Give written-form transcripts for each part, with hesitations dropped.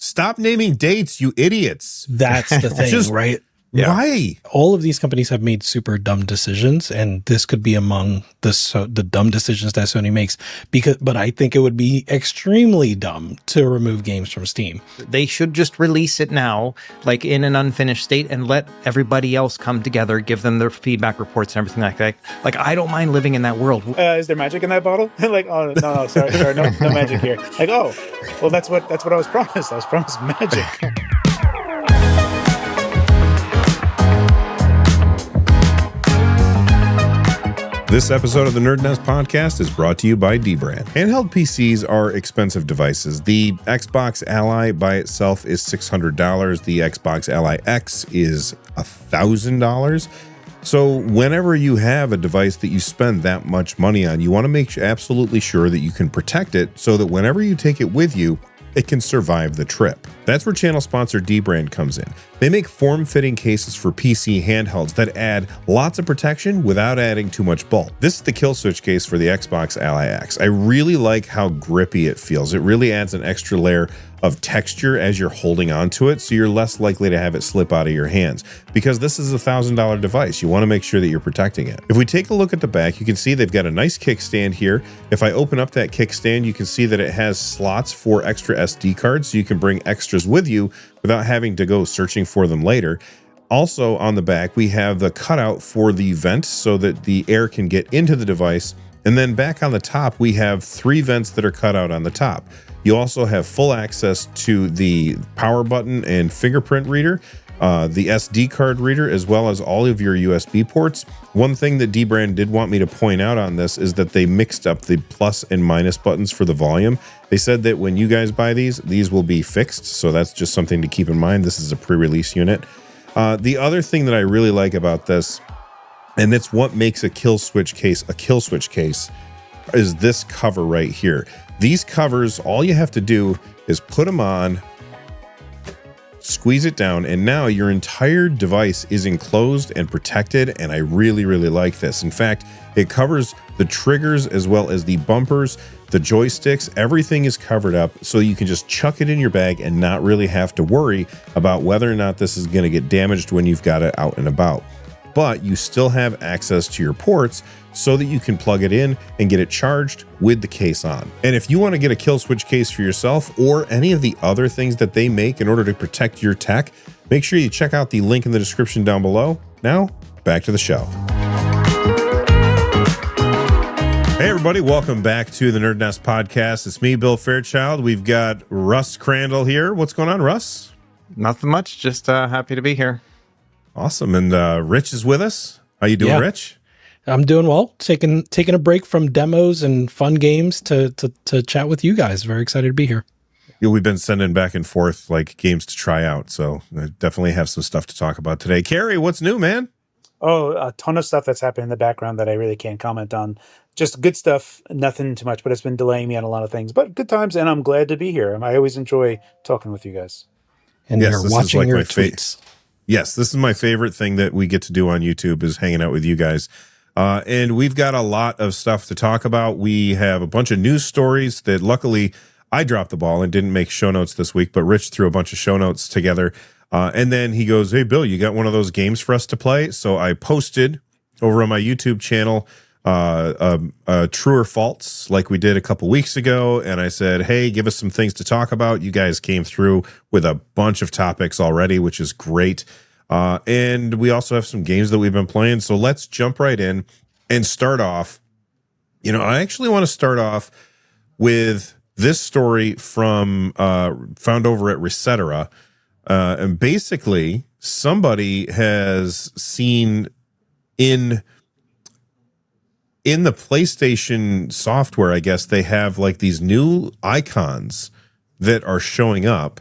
Stop naming dates, you idiots. That's the thing, right? Yeah. Why? All of these companies have made super dumb decisions, and this could be among the dumb decisions that Sony makes. But I think it would be extremely dumb to remove games from Steam. They should just release it now, like in an unfinished state, and let everybody else come together, give them their feedback reports and everything like that. Like, I don't mind living in that world. Is there magic in that bottle? Like, oh no, sorry, no magic here. Like, oh, well, that's what I was promised. I was promised magic. This episode of the NerdNest podcast is brought to you by Dbrand. Handheld PCs are expensive devices. The Xbox Ally by itself is $600. The Xbox Ally X is $1,000. So whenever you have a device that you spend that much money on, you want to make absolutely sure that you can protect it so that whenever you take it with you, it can survive the trip. That's where channel sponsor Dbrand comes in. They make form-fitting cases for PC handhelds that add lots of protection without adding too much bulk. This is the kill switch case for the Xbox Ally X. I really like how grippy it feels. It really adds an extra layer of texture as you're holding onto it, so you're less likely to have it slip out of your hands. Because this is a $1,000 device, you want to make sure that you're protecting it. If we take a look at the back, you can see they've got a nice kickstand here. If I open up that kickstand, you can see that it has slots for extra SD cards, so you can bring extras with you without having to go searching for them later. Also on the back, we have the cutout for the vent so that the air can get into the device. And then back on the top, we have 3 vents that are cut out on the top. You also have full access to the power button and fingerprint reader, the SD card reader, as well as all of your USB ports. One thing that Dbrand did want me to point out on this is that they mixed up the plus and minus buttons for the volume. They said that when you guys buy these will be fixed. So that's just something to keep in mind. This is a pre-release unit. The other thing that I really like about this, and it's what makes a kill switch case, is this cover right here. These covers, all you have to do is put them on, squeeze it down, and now your entire device is enclosed and protected, and I really, really like this. In fact, it covers the triggers as well as the bumpers, the joysticks, everything is covered up, so you can just chuck it in your bag and not really have to worry about whether or not this is going to get damaged when you've got it out and about. But you still have access to your ports so that you can plug it in and get it charged with the case on. And if you want to get a kill switch case for yourself or any of the other things that they make in order to protect your tech, make sure you check out the link in the description down below. Now, back to the show. Hey everybody, welcome back to the NerdNest podcast. It's me, Bill Fairchild. We've got Russ Crandall here. What's going on, Russ? Nothing much, just happy to be here. Awesome. And Rich is with us. How you doing, Rich? I'm doing well. Taking a break from demos and fun games to chat with you guys. Very excited to be here. Yeah, we've been sending back and forth like games to try out, so I definitely have some stuff to talk about today. Carrie, what's new, man? Oh, a ton of stuff that's happening in the background that I really can't comment on. Just good stuff, nothing too much, but it's been delaying me on a lot of things. But good times, and I'm glad to be here. I always enjoy talking with you guys. And yes, you're watching your tweets. Yes, this is my favorite thing that we get to do on YouTube is hanging out with you guys. And we've got a lot of stuff to talk about. We have a bunch of news stories that luckily I dropped the ball and didn't make show notes this week, but Rich threw a bunch of show notes together. And then he goes, "Hey, Bill, you got one of those games for us to play?" So I posted over on my YouTube channel True or False like we did a couple weeks ago. And I said, hey, give us some things to talk about. You guys came through with a bunch of topics already, which is great. And we also have some games that we've been playing. So let's jump right in and start off. You know, I actually want to start off with this story from found over at Resetera. And basically, somebody has seen in the PlayStation software, I guess, they have like these new icons that are showing up.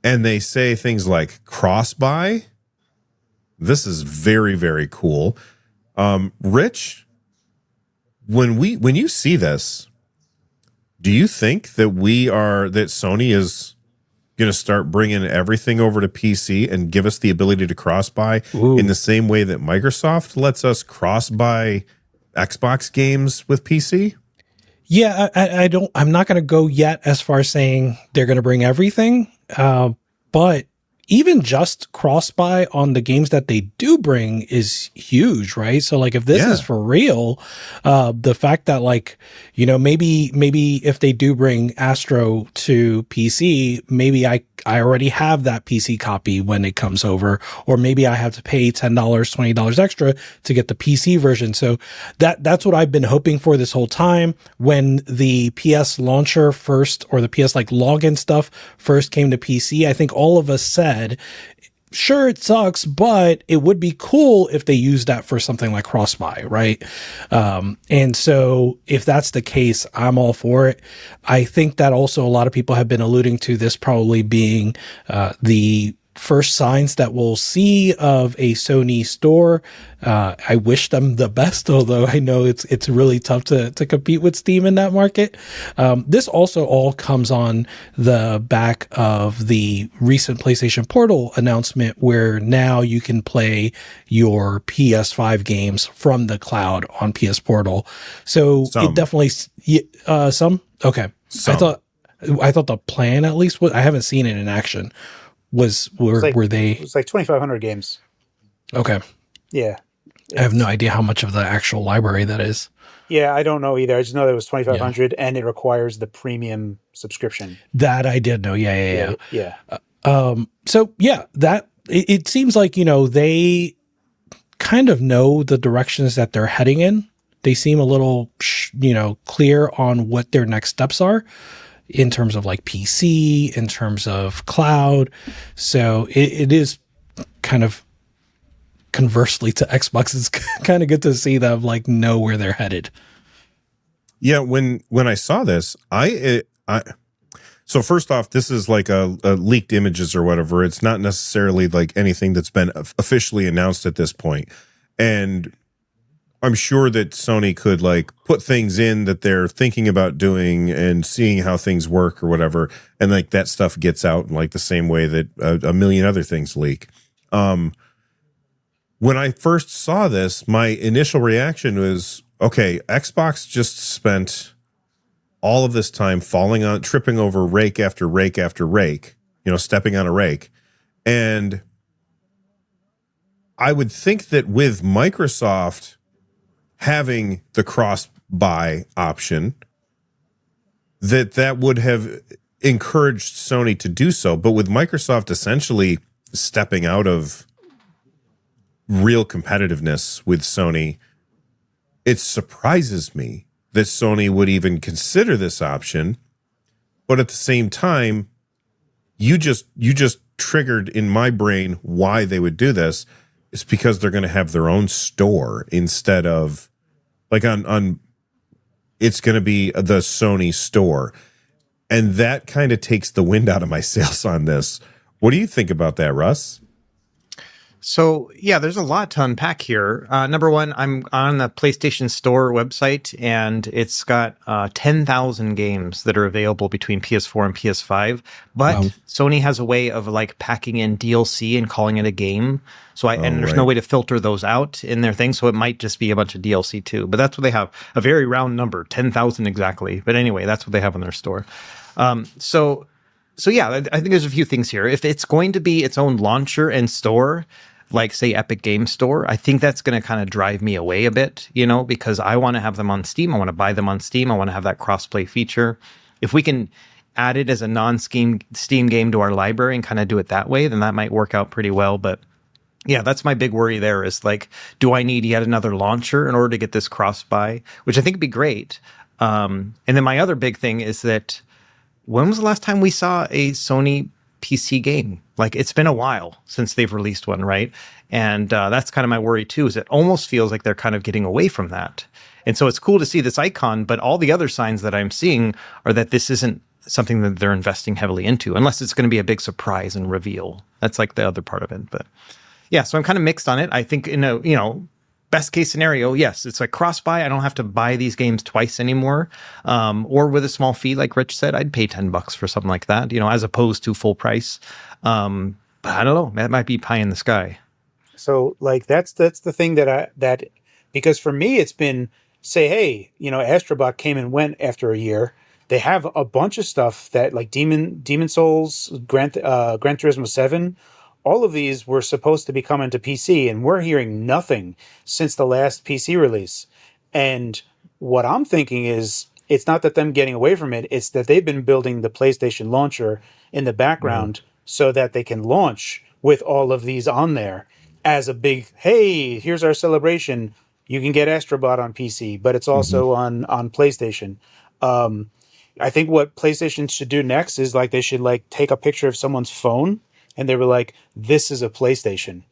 And they say things like cross-buy. This is very, very cool. Rich, when you see this, do you think that Sony is going to start bringing everything over to PC and give us the ability to cross-buy in the same way that Microsoft lets us cross-buy Xbox games with PC? Yeah, I'm not going to go yet as far as saying they're going to bring everything. But even just cross-buy on the games that they do bring is huge, right? So like if this is for real, the fact that like, you know, maybe if they do bring Astro to PC, maybe I already have that PC copy when it comes over, or maybe I have to pay $10, $20 extra to get the PC version. So that's what I've been hoping for this whole time. When the PS launcher first, or the PS like login stuff first came to PC, I think all of us said, sure, it sucks, but it would be cool if they used that for something like cross-buy, right? And so if that's the case, I'm all for it. I think that also a lot of people have been alluding to this probably being the first signs that we'll see of a Sony store. I wish them the best, although I know it's really tough to compete with Steam in that market. This also all comes on the back of the recent PlayStation Portal announcement, where now you can play your PS5 games from the cloud on PS Portal. So it definitely, some? Okay. Some. I thought the plan at least was, I haven't seen it in action. Were they? It was like 2,500 games. Okay. Yeah. I have no idea how much of the actual library that is. Yeah, I don't know either. I just know that it was 2,500 and it requires the premium subscription. That I did know. Yeah. So yeah, it seems like, you know, they kind of know the directions that they're heading in. They seem a little, you know, clear on what their next steps are, in terms of like PC, in terms of cloud. So it is kind of conversely to Xbox. It's kind of good to see them like know where they're headed. Yeah. When I saw this, so first off, this is like a leaked images or whatever. It's not necessarily like anything that's been officially announced at this point. And I'm sure that Sony could like put things in that they're thinking about doing and seeing how things work or whatever. And like that stuff gets out in like the same way that a million other things leak. When I first saw this, my initial reaction was, okay, Xbox just spent all of this time tripping over rake after rake after rake, you know, stepping on a rake. And I would think that with Microsoft having the cross-buy option, that would have encouraged Sony to do so. But with Microsoft essentially stepping out of real competitiveness with Sony, it surprises me that Sony would even consider this option. But at the same time, you just triggered in my brain why they would do this. It's because they're going to have their own store instead of like on it's going to be the Sony store. And that kind of takes the wind out of my sails on this. What do you think about that, Russ? So, yeah, there's a lot to unpack here. Number one, I'm on the PlayStation Store website, and it's got 10,000 games that are available between PS4 and PS5. But Sony has a way of like packing in DLC and calling it a game. So there's no way to filter those out in their thing. So it might just be a bunch of DLC too. But that's what they have. A very round number, 10,000 exactly. But anyway, that's what they have in their store. So yeah, I think there's a few things here. If it's going to be its own launcher and store, like say Epic Game Store, I think that's going to kind of drive me away a bit, you know, because I want to have them on Steam. I want to buy them on Steam. I want to have that crossplay feature. If we can add it as a non-Steam game to our library and kind of do it that way, then that might work out pretty well. But yeah, that's my big worry there is like, do I need yet another launcher in order to get this cross-buy, which I think would be great. And then my other big thing is that when was the last time we saw a Sony PC game? Like, it's been a while since they've released one, right? And that's kind of my worry too, is it almost feels like they're kind of getting away from that. And so it's cool to see this icon, but all the other signs that I'm seeing are that this isn't something that they're investing heavily into, unless it's going to be a big surprise and reveal. That's like the other part of it. But yeah, so I'm kind of mixed on it. I think in a, best case scenario, yes, it's like cross-buy. I don't have to buy these games twice anymore. Or with a small fee, like Rich said, I'd pay $10 for something like that, as opposed to full price. But I don't know. That might be pie in the sky. So like that's the thing that because for me it's been say, hey, Astrobot came and went after a year. They have a bunch of stuff that like Demon Souls, Gran Turismo 7, all of these were supposed to be coming to PC, and we're hearing nothing since the last PC release. And what I'm thinking is it's not that them getting away from it, it's that they've been building the PlayStation launcher in the background so that they can launch with all of these on there as a big, hey, here's our celebration. You can get Astrobot on PC, but it's also on PlayStation. I think what PlayStation should do next is like they should like take a picture of someone's phone and they were like, this is a PlayStation.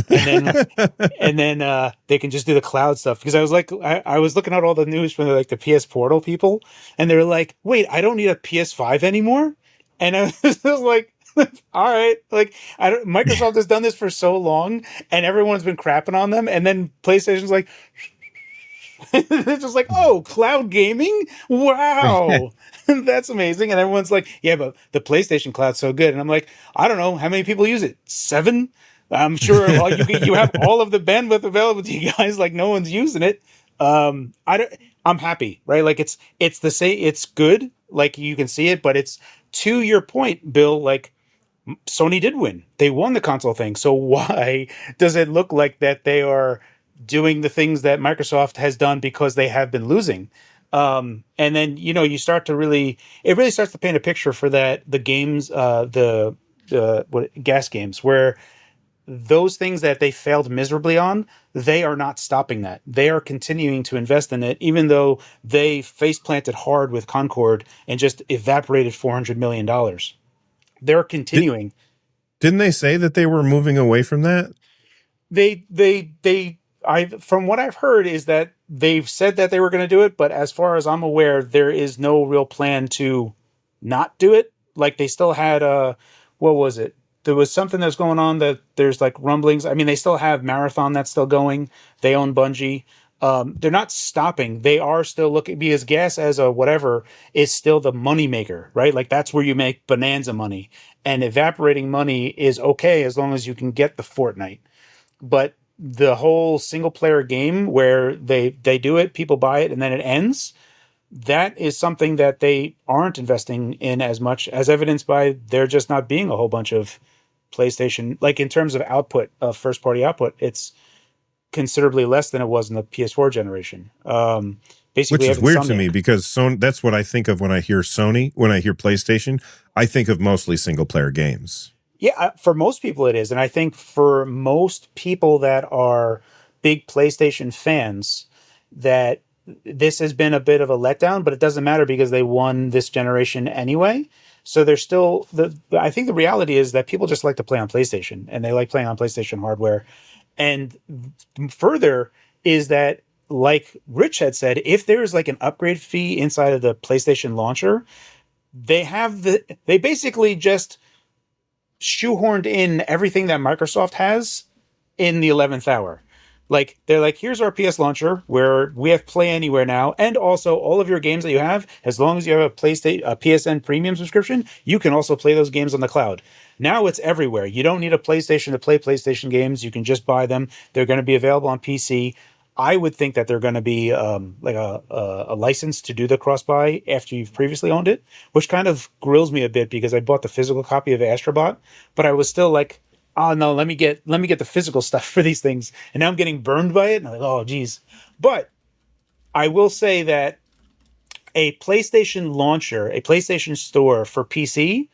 And then they can just do the cloud stuff, because I was like, I was looking at all the news from the PS Portal people, and they were like, wait, I don't need a PS5 anymore. And I was like, all right, like Microsoft has done this for so long, and everyone's been crapping on them, and then PlayStation's like, they're just like, oh, cloud gaming, wow. That's amazing. And everyone's like, yeah, but the PlayStation Cloud's so good. And I'm like, I don't know how many people use it. 7? I'm sure you have all of the bandwidth available to you guys. Like no one's using it. I'm happy, right? Like it's the same. It's good. Like you can see it, but it's, to your point, Bill, like Sony did win. They won the console thing. So why does it look like that they are doing the things that Microsoft has done because they have been losing? And then, you start to it really starts to paint a picture for that, the games, the gas games, where those things that they failed miserably on, they are not stopping that. They are continuing to invest in it, even though they face planted hard with Concord and just evaporated $400 million. They're continuing. Didn't they say that they were moving away from that? From what I've heard is that they've said that they were going to do it, but as far as I'm aware, there is no real plan to not do it. Like they still had what was it? There was something that's going on that there's like rumblings. I mean, they still have Marathon that's still going. They own Bungie. They're not stopping. They are still looking, because gas as a whatever is still the money maker, right? Like that's where you make bonanza money, and evaporating money is okay as long as you can get the Fortnite. But the whole single player game where they do it, people buy it, and then it ends, that is something that they aren't investing in as much, as evidenced by there just not being a whole bunch of PlayStation. Like in terms of output, of first party output, it's considerably less than it was in the PS4 generation. Basically, which is weird to me, because Sony, that's what I think of when I hear Sony. When I hear PlayStation, I think of mostly single player games. Yeah, for most people it is. And I think for most people that are big PlayStation fans, that this has been a bit of a letdown, but it doesn't matter because they won this generation anyway. So there's still I think the reality is that people just like to play on PlayStation, and they like playing on PlayStation hardware. And further is that, like Rich had said, if there's like an upgrade fee inside of the PlayStation launcher, they basically just shoehorned in everything that Microsoft has in the 11th hour. Like they're like, here's our PS launcher where we have Play Anywhere now, and also all of your games that you have, as long as you have a PSN premium subscription, you can also play those games on the cloud. Now it's everywhere. You don't need a PlayStation to play PlayStation games. You can just buy them. They're going to be available on PC. I would think that they're going to be like a license to do the cross-buy after you've previously owned it, which kind of grills me a bit because I bought the physical copy of Astrobot, but I was still like, oh no, let me get the physical stuff for these things. And now I'm getting burned by it. And I'm like, oh geez. But I will say that a PlayStation launcher, a PlayStation store for PC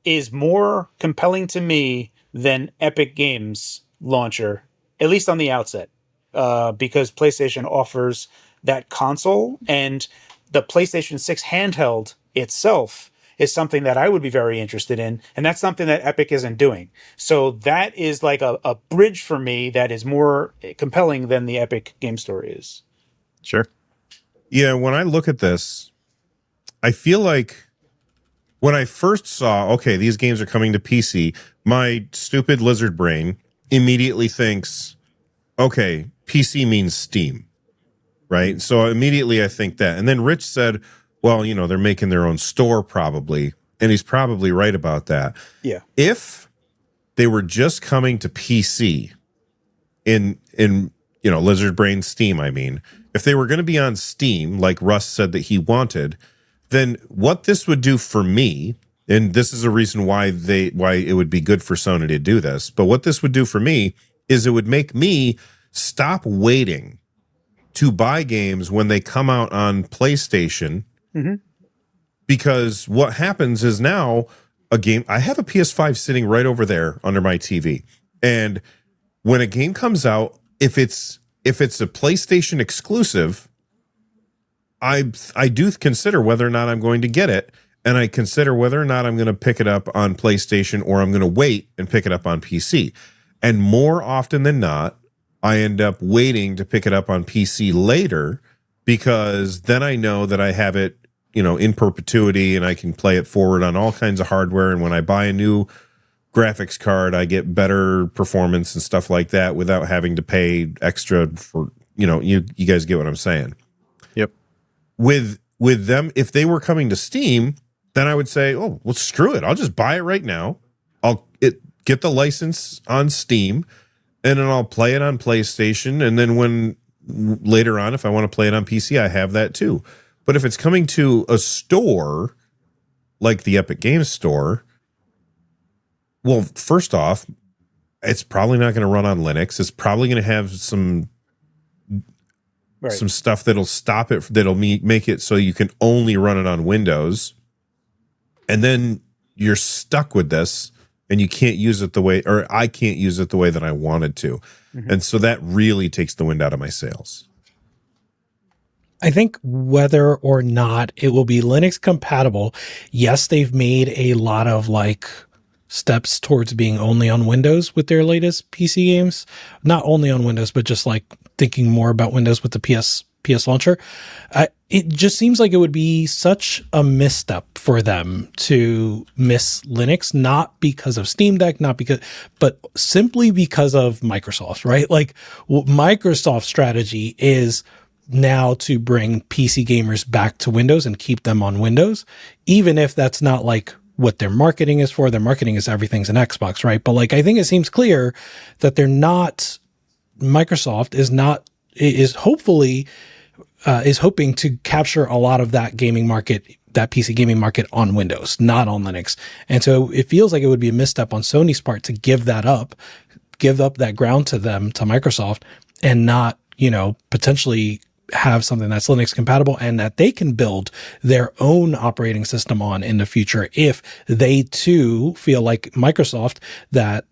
is more compelling to me than Epic Games launcher, at least on the outset, because PlayStation offers that console, and the PlayStation 6 handheld itself is something that I would be very interested in, and that's something that Epic isn't doing. So that is like a bridge for me that is more compelling than the Epic Game Store is. Sure. Yeah, when I look at this, I feel like when I first saw, okay, these games are coming to PC, my stupid lizard brain immediately thinks, okay, PC means Steam, right? So immediately I think that. And then Rich said, well, they're making their own store probably. And he's probably right about that. Yeah. If they were just coming to PC in Lizard Brain Steam, I mean, if they were going to be on Steam, like Russ said that he wanted, then what this would do for me, and this is a reason why it would be good for Sony to do this, but what this would do for me is it would make me stop waiting to buy games when they come out on PlayStation. Mm-hmm. Because what happens is now I have a PS5 sitting right over there under my TV. And when a game comes out, if it's a PlayStation exclusive, I do consider whether or not I'm going to get it. And I consider whether or not I'm going to pick it up on PlayStation or I'm going to wait and pick it up on PC. And more often than not, I end up waiting to pick it up on PC later because then I know that I have it, in perpetuity and I can play it forward on all kinds of hardware. And when I buy a new graphics card, I get better performance and stuff like that without having to pay extra for, you guys get what I'm saying. Yep. With them, if they were coming to Steam, then I would say, oh, well, screw it. I'll just buy it right now. I'll get the license on Steam, and then I'll play it on PlayStation. And then when later on, if I want to play it on PC, I have that too. But if it's coming to a store like the Epic Games Store, well, first off, it's probably not going to run on Linux. It's probably going to have some stuff that'll stop it, that'll make it so you can only run it on Windows. And then you're stuck with this and you can't use it I can't use it the way that I wanted to. Mm-hmm. And so that really takes the wind out of my sails. I think whether or not it will be Linux compatible, yes, they've made a lot of steps towards being only on Windows with their latest PC games. Not only on Windows, but just thinking more about Windows with the PS launcher. It just seems like it would be such a misstep for them to miss Linux, not because of Steam Deck, but simply because of Microsoft, right? Microsoft's strategy is now to bring PC gamers back to Windows and keep them on Windows, even if that's not what their marketing is for. Their marketing is everything's an Xbox, right? But I think it seems clear that Microsoft is hoping to capture a lot of that gaming market, that PC gaming market on Windows, not on Linux. And so it feels like it would be a misstep on Sony's part to give up that ground to Microsoft, and not, potentially have something that's Linux compatible and that they can build their own operating system on in the future if they too feel like Microsoft that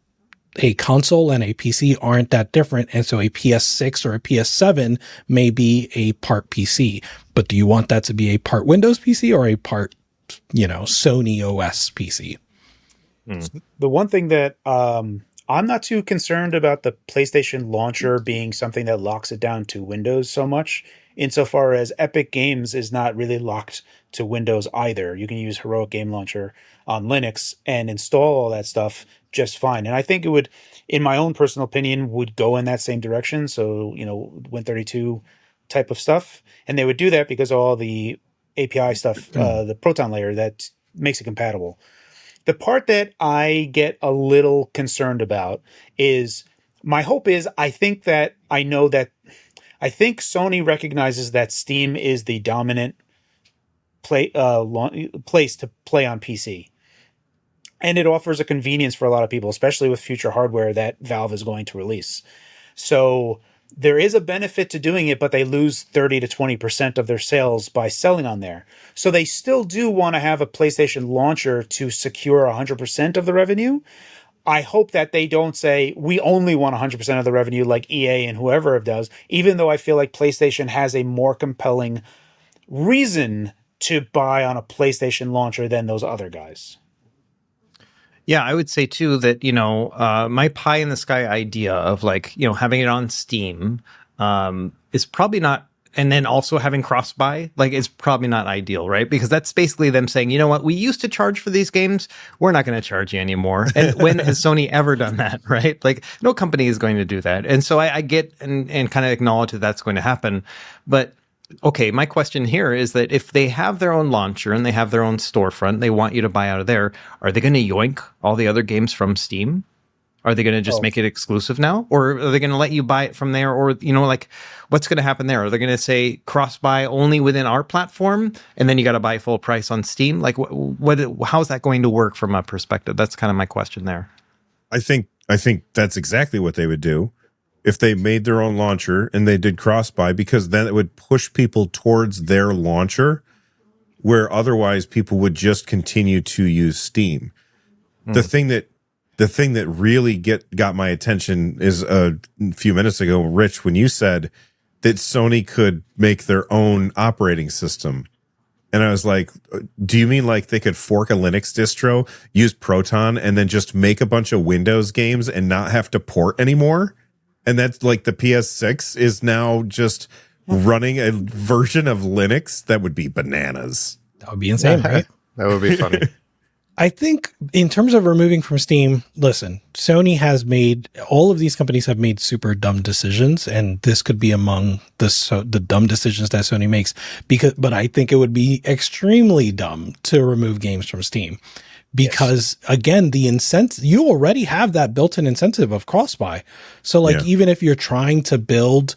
a console and a PC aren't that different. And so a PS6 or a PS7 may be a part PC, but do you want that to be a part Windows PC or a part, Sony OS PC? The one thing that, I'm not too concerned about the PlayStation launcher being something that locks it down to Windows so much, insofar as Epic Games is not really locked to Windows either. You can use Heroic Game Launcher on Linux and install all that stuff just fine. And I think it would, in my own personal opinion, would go in that same direction. So, Win32 type of stuff. And they would do that because of all the API stuff, the Proton layer that makes it compatible. The part that I get a little concerned about is, my hope is, I think Sony recognizes that Steam is the dominant place to play on PC. And it offers a convenience for a lot of people, especially with future hardware that Valve is going to release. So there is a benefit to doing it, but they lose 30 to 20% of their sales by selling on there. So they still do want to have a PlayStation launcher to secure 100% of the revenue. I hope that they don't say, we only want 100% of the revenue like EA and whoever does, even though I feel like PlayStation has a more compelling reason to buy on a PlayStation launcher than those other guys. Yeah, I would say too that, my pie in the sky idea of having it on Steam is probably not, and then also having cross buy, is probably not ideal, right? Because that's basically them saying, you know what, we used to charge for these games, we're not going to charge you anymore. And when has Sony ever done that, right? No company is going to do that. And so I get and kind of acknowledge that that's going to happen. But okay, my question here is that if they have their own launcher and they have their own storefront, they want you to buy out of there, are they going to yoink all the other games from Steam? Are they going to just make it exclusive now? Or are they going to let you buy it from there? Or, like, what's going to happen there? Are they going to say cross-buy only within our platform, and then you got to buy full price on Steam? Like, how's that going to work from a perspective? That's kind of my question there. I think that's exactly what they would do if they made their own launcher and they did cross-buy, because then it would push people towards their launcher, where otherwise people would just continue to use Steam. The thing that really got my attention is a few minutes ago, Rich, when you said that Sony could make their own operating system. And I was like, do you mean like they could fork a Linux distro, use Proton, and then just make a bunch of Windows games and not have to port anymore? And that's like the PS6 is now just running a version of Linux? That would be bananas. That would be insane, right? That would be funny. I think in terms of removing from Steam, listen, Sony has all of these companies have made super dumb decisions, and this could be among the dumb decisions that Sony makes, but I think it would be extremely dumb to remove games from Steam. Because again, the incentive, you already have that built-in incentive of cross-buy. So even if you're trying to build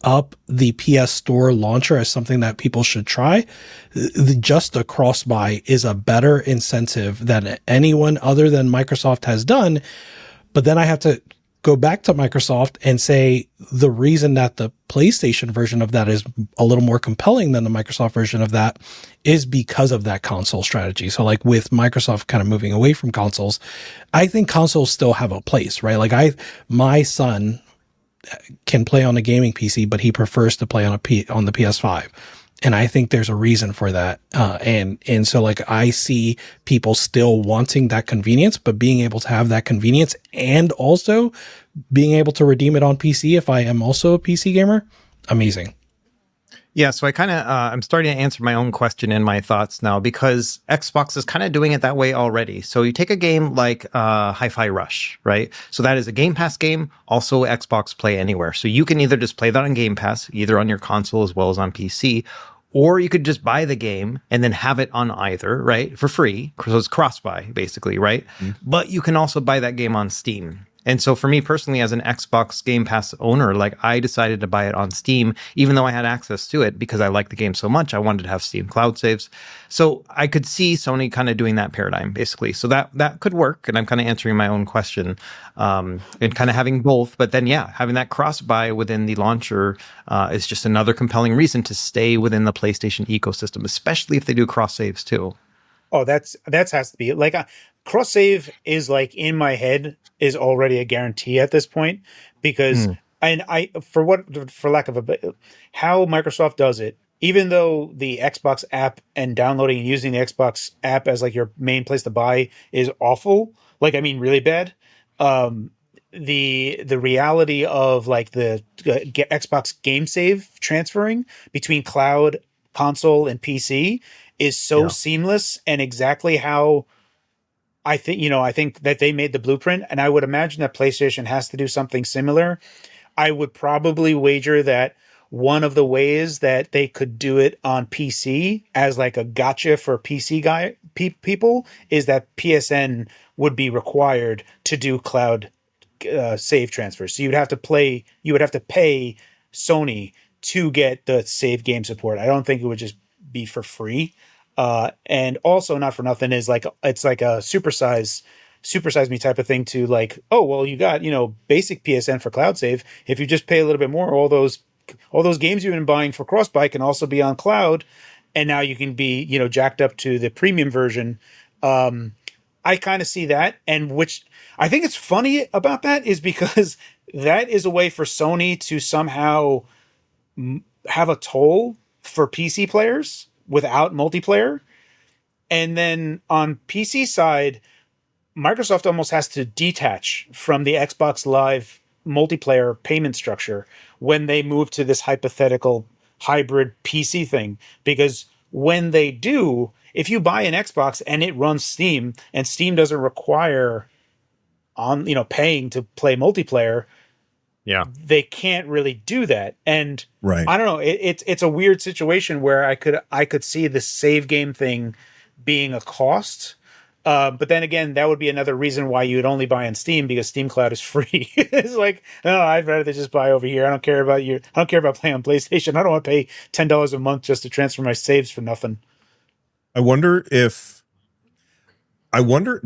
up the PS Store launcher as something that people should try, just a cross-buy is a better incentive than anyone other than Microsoft has done. But then I have to go back to Microsoft and say the reason that the PlayStation version of that is a little more compelling than the Microsoft version of that is because of that console strategy. So like with Microsoft kind of moving away from consoles, I think consoles still have a place, right? Like my son can play on a gaming PC, but he prefers to play on the PS5. And I think there's a reason for that. And so like I see people still wanting that convenience, but being able to have that convenience and also being able to redeem it on PC if I am also a PC gamer, amazing. Yeah, so I kind of, I'm starting to answer my own question and my thoughts now, because Xbox is kind of doing it that way already. So you take a game like Hi-Fi Rush, right? So that is a Game Pass game, also Xbox Play Anywhere. So you can either just play that on Game Pass, either on your console as well as on PC, or you could just buy the game and then have it on either, right? For free. So it's cross-buy, basically, right? Mm-hmm. But you can also buy that game on Steam. And so for me personally, as an Xbox Game Pass owner, like I decided to buy it on Steam, even though I had access to it because I like the game so much. I wanted to have Steam cloud saves. So I could see Sony kind of doing that paradigm, basically. So that could work. And I'm kind of answering my own question and kind of having both. But then, yeah, having that cross-buy within the launcher is just another compelling reason to stay within the PlayStation ecosystem, especially if they do cross-saves too. Oh, that has to be like cross save is like in my head is already a guarantee at this point, because and for lack of how Microsoft does it, even though the Xbox app and downloading and using the Xbox app as like your main place to buy is awful, like I mean really bad. The reality of like the Xbox game save transferring between cloud, console, and PC is so seamless, and exactly how I think that they made the blueprint, and I would imagine that PlayStation has to do something similar. I would probably wager that one of the ways that they could do it on PC as like a gotcha for PC people is that PSN would be required to do cloud save transfers. So you would have to pay Sony to get the save game support. I don't think it would just be for free. And also, not for nothing, is like it's like a supersize me type of thing to like, oh well, you got basic PSN for cloud save. If you just pay a little bit more, all those games you've been buying for cross-buy can also be on cloud, and now you can be jacked up to the premium version. I kind of see that, and which I think it's funny about that is because that is a way for Sony to somehow have a toll for PC players without multiplayer. And then on PC side, Microsoft almost has to detach from the Xbox Live multiplayer payment structure when they move to this hypothetical hybrid PC thing. Because when they do, if you buy an Xbox and it runs Steam, and Steam doesn't require paying to play multiplayer, they can't really do that. And right. I don't know, it's a weird situation where I could see the save game thing being a cost, But then again, that would be another reason why you would only buy on Steam, because Steam Cloud is free. It's like, no, I'd rather just buy over here. I don't care about you. I don't care about playing on PlayStation. I don't want to pay $10 a month just to transfer my saves for nothing. I wonder.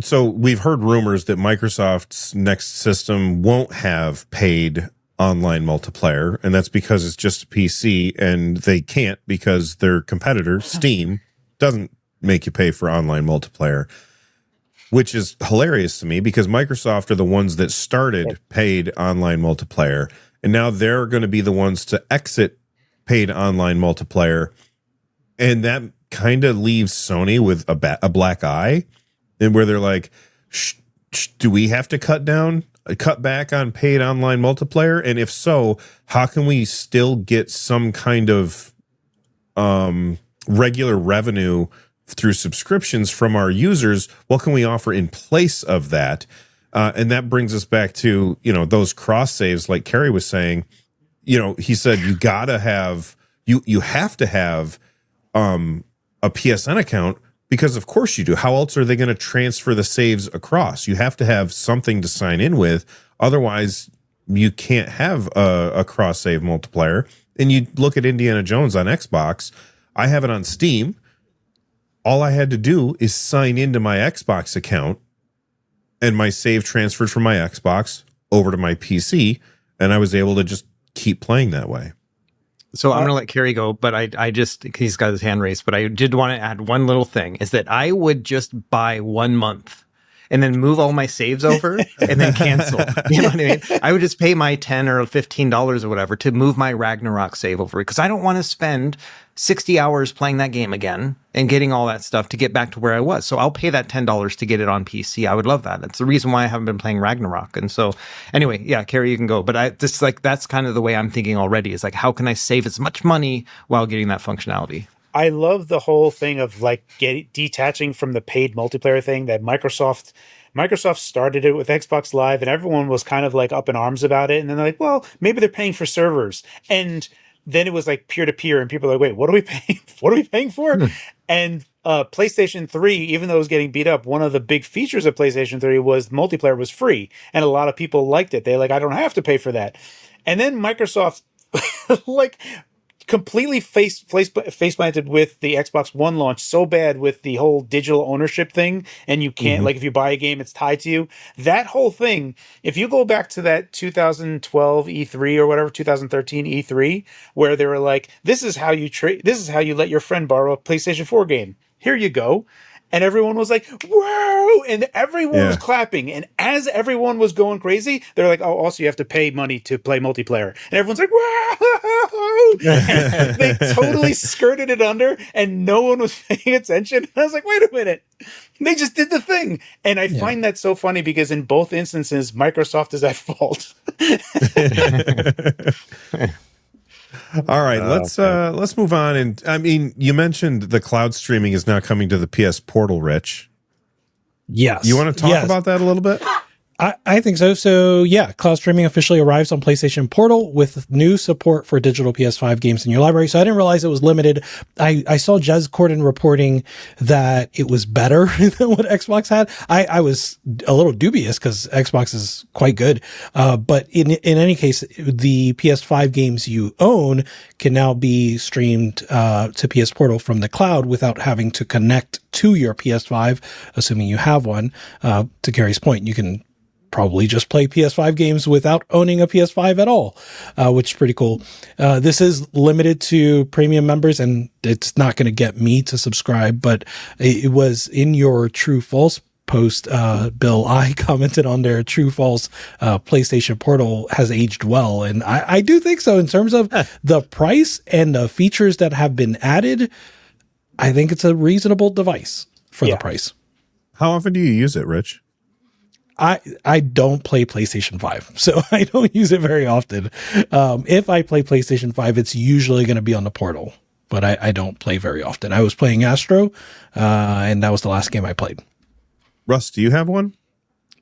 So we've heard rumors that Microsoft's next system won't have paid online multiplayer, and that's because it's just a PC, and they can't because their competitor, Steam, doesn't make you pay for online multiplayer, which is hilarious to me because Microsoft are the ones that started paid online multiplayer, and now they're going to be the ones to exit paid online multiplayer, and that kind of leaves Sony with a black eye, and where they're like, do we have to cut back on paid online multiplayer? And if so, how can we still get some kind of regular revenue through subscriptions from our users? What can we offer in place of that? And that brings us back to, those cross saves, like Kerry was saying. He said you have to have a PSN account, because of course you do. How else are they going to transfer the saves across? You have to have something to sign in with. Otherwise, you can't have a cross save multiplier. And you look at Indiana Jones on Xbox. I have it on Steam. All I had to do is sign into my Xbox account, and my save transferred from my Xbox over to my PC, and I was able to just keep playing that way. So I'm going to let Kerry go, but he's got his hand raised, but I did want to add one little thing, is that I would just buy 1 month and then move all my saves over and then cancel. You know what I mean? I would just pay my $10 or $15 or whatever to move my Ragnarok save over, because I don't want to spend 60 hours playing that game again and getting all that stuff to get back to where I was. So I'll pay that $10 to get it on PC. I would love that. That's the reason why I haven't been playing Ragnarok. And so anyway, yeah, Kerry, you can go. But that's kind of the way I'm thinking already, is like, how can I save as much money while getting that functionality? I love the whole thing of like detaching from the paid multiplayer thing that Microsoft started it with Xbox Live, and everyone was kind of like up in arms about it. And then they're like, well, maybe they're paying for servers. And then it was like peer to peer, and people are like, wait, what are we paying? What are we paying for? And PlayStation 3, even though it was getting beat up, one of the big features of PlayStation 3 was multiplayer was free. And a lot of people liked it. They're like, I don't have to pay for that. And then Microsoft like completely face planted with the Xbox One launch so bad with the whole digital ownership thing, and you can't like, if you buy a game, it's tied to you. That whole thing, if you go back to that 2012 E3 or whatever, 2013 E3, where they were like, this is how you let your friend borrow a PlayStation 4 game. Here you go. And everyone was like, whoa! And everyone was clapping. And as everyone was going crazy, they're like, oh, also you have to pay money to play multiplayer. And everyone's like, whoa! And they totally skirted it under, and no one was paying attention. And I was like, wait a minute. They just did the thing. And I find that so funny, because in both instances, Microsoft is at fault. All right, let's move on. And I mean, you mentioned the cloud streaming is now coming to the PS Portal, Rich. Yes. You want to talk about that a little bit? I think so. So yeah, cloud streaming officially arrives on PlayStation Portal with new support for digital PS5 games in your library. So I didn't realize it was limited. I saw Jez Corden reporting that it was better than what Xbox had. I was a little dubious because Xbox is quite good. But in any case, the PS5 games you own can now be streamed to PS Portal from the cloud without having to connect to your PS5, assuming you have one. To Gary's point, you can probably just play PS5 games without owning a PS5 at all, which is pretty cool. This is limited to premium members, and it's not going to get me to subscribe, but it was in your True False post, Bill. I commented on their True False PlayStation Portal has aged well, and I do think so in terms of the price and the features that have been added. I think it's a reasonable device for the price. How often do you use it, Rich? I don't play PlayStation 5, so I don't use it very often. If I play PlayStation 5, it's usually going to be on the Portal, but I don't play very often. I was playing Astro, and that was the last game I played. Russ, do you have one?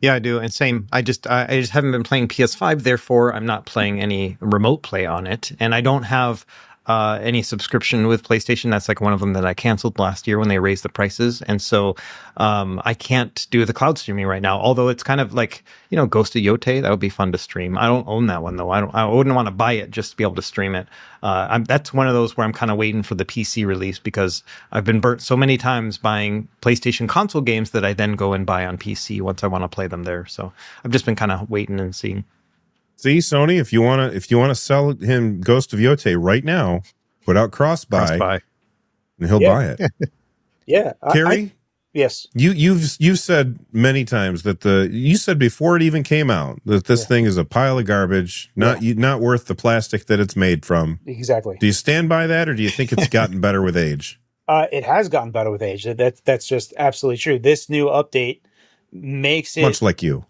Yeah, I do. And same. I just haven't been playing PS5, therefore I'm not playing any remote play on it. And I don't have any subscription with PlayStation. That's like one of them that I canceled last year when they raised the prices. And so I can't do the cloud streaming right now, although it's kind of like, Ghost of Yotei. That would be fun to stream. I don't own that one, though. I wouldn't want to buy it just to be able to stream it. That's one of those where I'm kind of waiting for the PC release, because I've been burnt so many times buying PlayStation console games that I then go and buy on PC once I want to play them there. So I've just been kind of waiting and seeing. See, Sony, if you wanna sell him Ghost of Yotei right now, put out cross-buy. And he'll buy it. Yeah. Carrie? Yes. You've said many times that you said before it even came out that this thing is a pile of garbage, not worth the plastic that it's made from. Exactly. Do you stand by that, or do you think it's gotten better with age? It has gotten better with age. That's just absolutely true. This new update makes it much like you.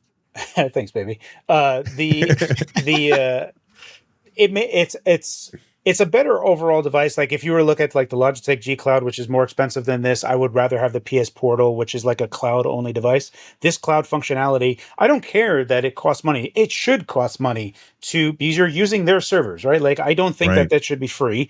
Thanks, baby. It's a better overall device. Like if you were to look at like the Logitech G Cloud, which is more expensive than this, I would rather have the PS Portal, which is like a cloud only device. This cloud functionality, I don't care that it costs money. It should cost money because you're using their servers, right? Like I don't think that should be free.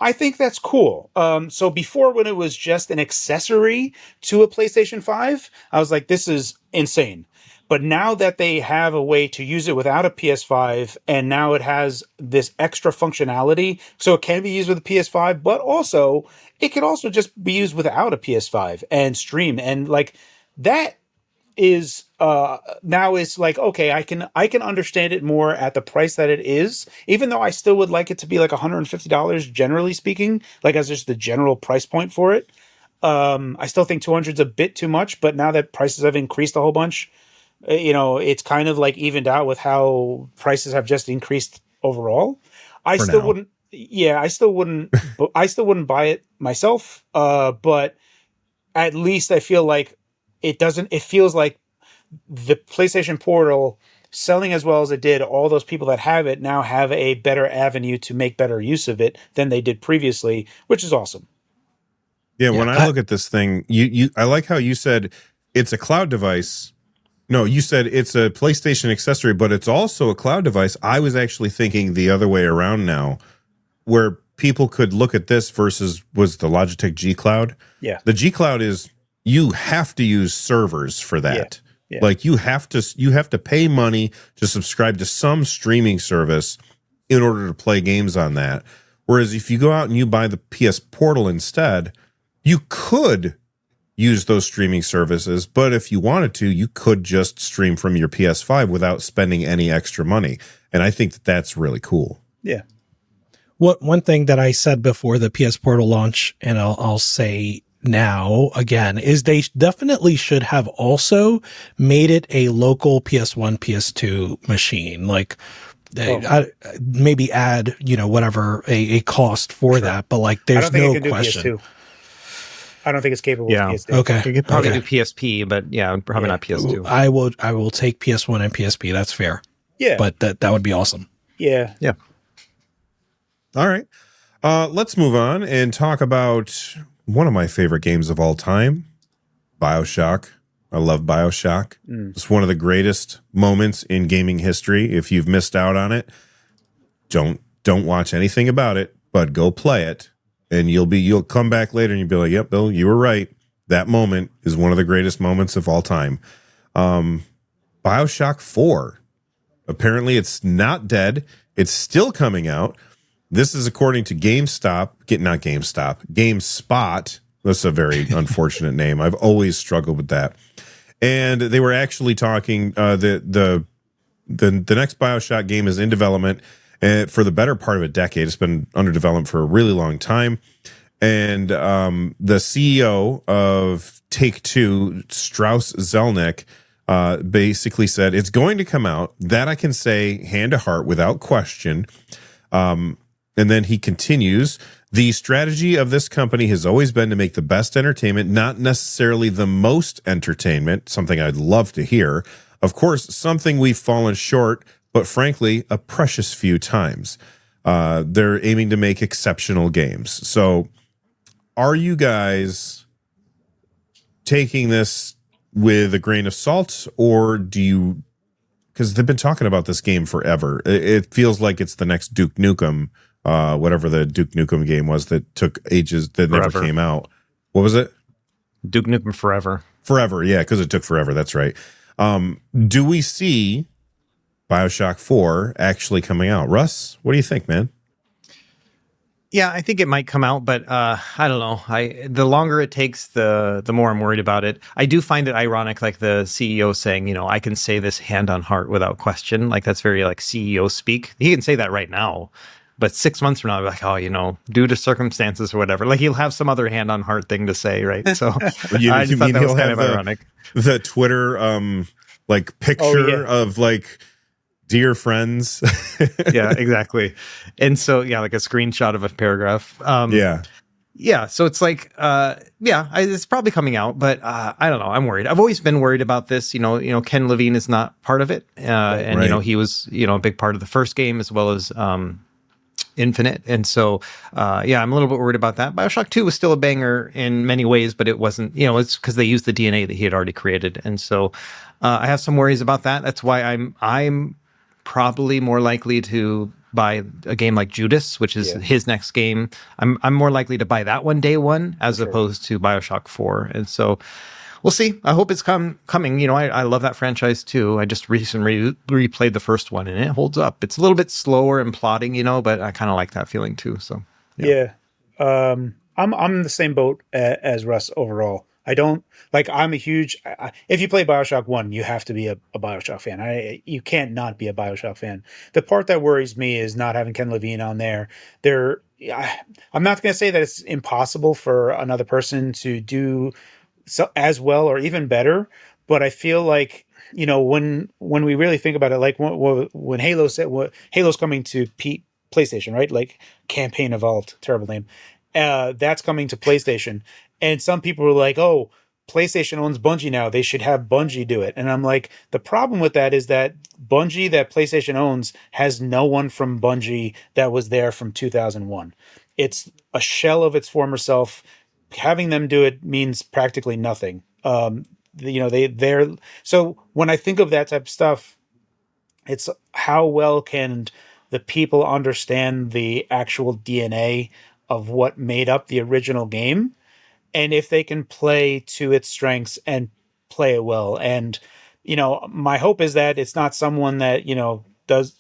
I think that's cool. So before, when it was just an accessory to a PlayStation 5, I was like, this is insane. But now that they have a way to use it without a PS5, and now it has this extra functionality, so it can be used with a PS5, but also it can also just be used without a PS5 and stream. And like that is now it's like, okay, I can understand it more at the price that it is, even though I still would like it to be like $150, generally speaking, like as just the general price point for it. I still think 200 is a bit too much, but now that prices have increased a whole bunch, it's kind of like evened out with how prices have just increased overall. I still wouldn't buy it myself. But at least I feel like it feels like the PlayStation Portal selling as well as it did, all those people that have it now have a better avenue to make better use of it than they did previously, which is awesome. Yeah. When I look at this thing, I like how you said it's a cloud device. No, you said it's a PlayStation accessory, but it's also a cloud device. I was actually thinking the other way around now, where people could look at this versus was the Logitech G Cloud. Yeah. The G Cloud is, you have to use servers for that. Yeah. Like you have to pay money to subscribe to some streaming service in order to play games on that. Whereas if you go out and you buy the PS Portal instead, you could use those streaming services, but if you wanted to, you could just stream from your PS5 without spending any extra money. And I think that that's really cool. Yeah. One thing that I said before the PS Portal launch, and I'll say now again, is they definitely should have also made it a local PS1, PS2 machine. Like maybe add, whatever a cost for that, but like there's no question. I don't think it's capable of PS2. Okay. You could probably do PSP, but probably not PS2. I will take PS1 and PSP. That's fair. Yeah. But that would be awesome. Yeah. Yeah. All right. Let's move on and talk about one of my favorite games of all time, Bioshock. I love Bioshock. It's one of the greatest moments in gaming history. If you've missed out on it, don't watch anything about it, but go play it. And you'll come back later and you'll be like, yep, Bill, you were right. That moment is one of the greatest moments of all time. Bioshock 4. Apparently it's not dead. It's still coming out. This is according to GameSpot. That's a very unfortunate name. I've always struggled with that. And they were actually talking, the next Bioshock game is in development for the better part of a decade. It's been under development for a really long time. And the CEO of Take-Two, Strauss Zelnick, basically said, it's going to come out. That I can say hand to heart without question. And then he continues, the strategy of this company has always been to make the best entertainment, not necessarily the most entertainment, something I'd love to hear. Of course, something we've fallen short, but frankly, a precious few times. They're aiming to make exceptional games. So are you guys taking this with a grain of salt, or do you, because they've been talking about this game forever. It feels like it's the next Duke Nukem whatever the Duke Nukem game was that took ages that never Forever. came out. What was it? Duke Nukem Forever. Forever, yeah, because it took forever. That's right. Do we see Bioshock 4 actually coming out? Russ, what do you think, man? Yeah, I think it might come out, but I don't know. The longer it takes, the more I'm worried about it. I do find it ironic, like the CEO saying, I can say this hand on heart without question. Like that's very like CEO speak. He can say that right now, but 6 months from now, I'll be like, due to circumstances or whatever. Like he'll have some other hand on heart thing to say, right? So I just thought that was kind of ironic. The Twitter like picture of like dear friends. Yeah, exactly. And so, like a screenshot of a paragraph. Yeah. So it's like, it's probably coming out, but I don't know. I'm worried. I've always been worried about this. Ken Levine is not part of it. And, he was, a big part of the first game as well as Infinite. And so, I'm a little bit worried about that. Bioshock 2 was still a banger in many ways, but it wasn't, it's because they used the DNA that he had already created. And so I have some worries about that. That's why I'm probably more likely to buy a game like Judas, which is his next game. I'm more likely to buy that one day one as opposed to Bioshock 4. And so we'll see. I hope it's coming. I love that franchise too. I just recently replayed the first one and it holds up. It's a little bit slower and plodding, but I kind of like that feeling too. So I'm in the same boat as Russ overall. I don't like. I'm a huge. If you play Bioshock 1, you have to be a Bioshock fan. You can't not be a Bioshock fan. The part that worries me is not having Ken Levine on there. I'm not going to say that it's impossible for another person to do so as well or even better, but I feel like when we really think about it, like when Halo said Halo's coming to PlayStation, right? Like Campaign Evolved, terrible name. That's coming to PlayStation. And some people were like, oh, PlayStation owns Bungie now. They should have Bungie do it. And I'm like, the problem with that is that Bungie that PlayStation owns has no one from Bungie that was there from 2001. It's a shell of its former self. Having them do it means practically nothing. They're so when I think of that type of stuff, it's how well can the people understand the actual DNA of what made up the original game, and if they can play to its strengths and play it well. And my hope is that it's not someone that does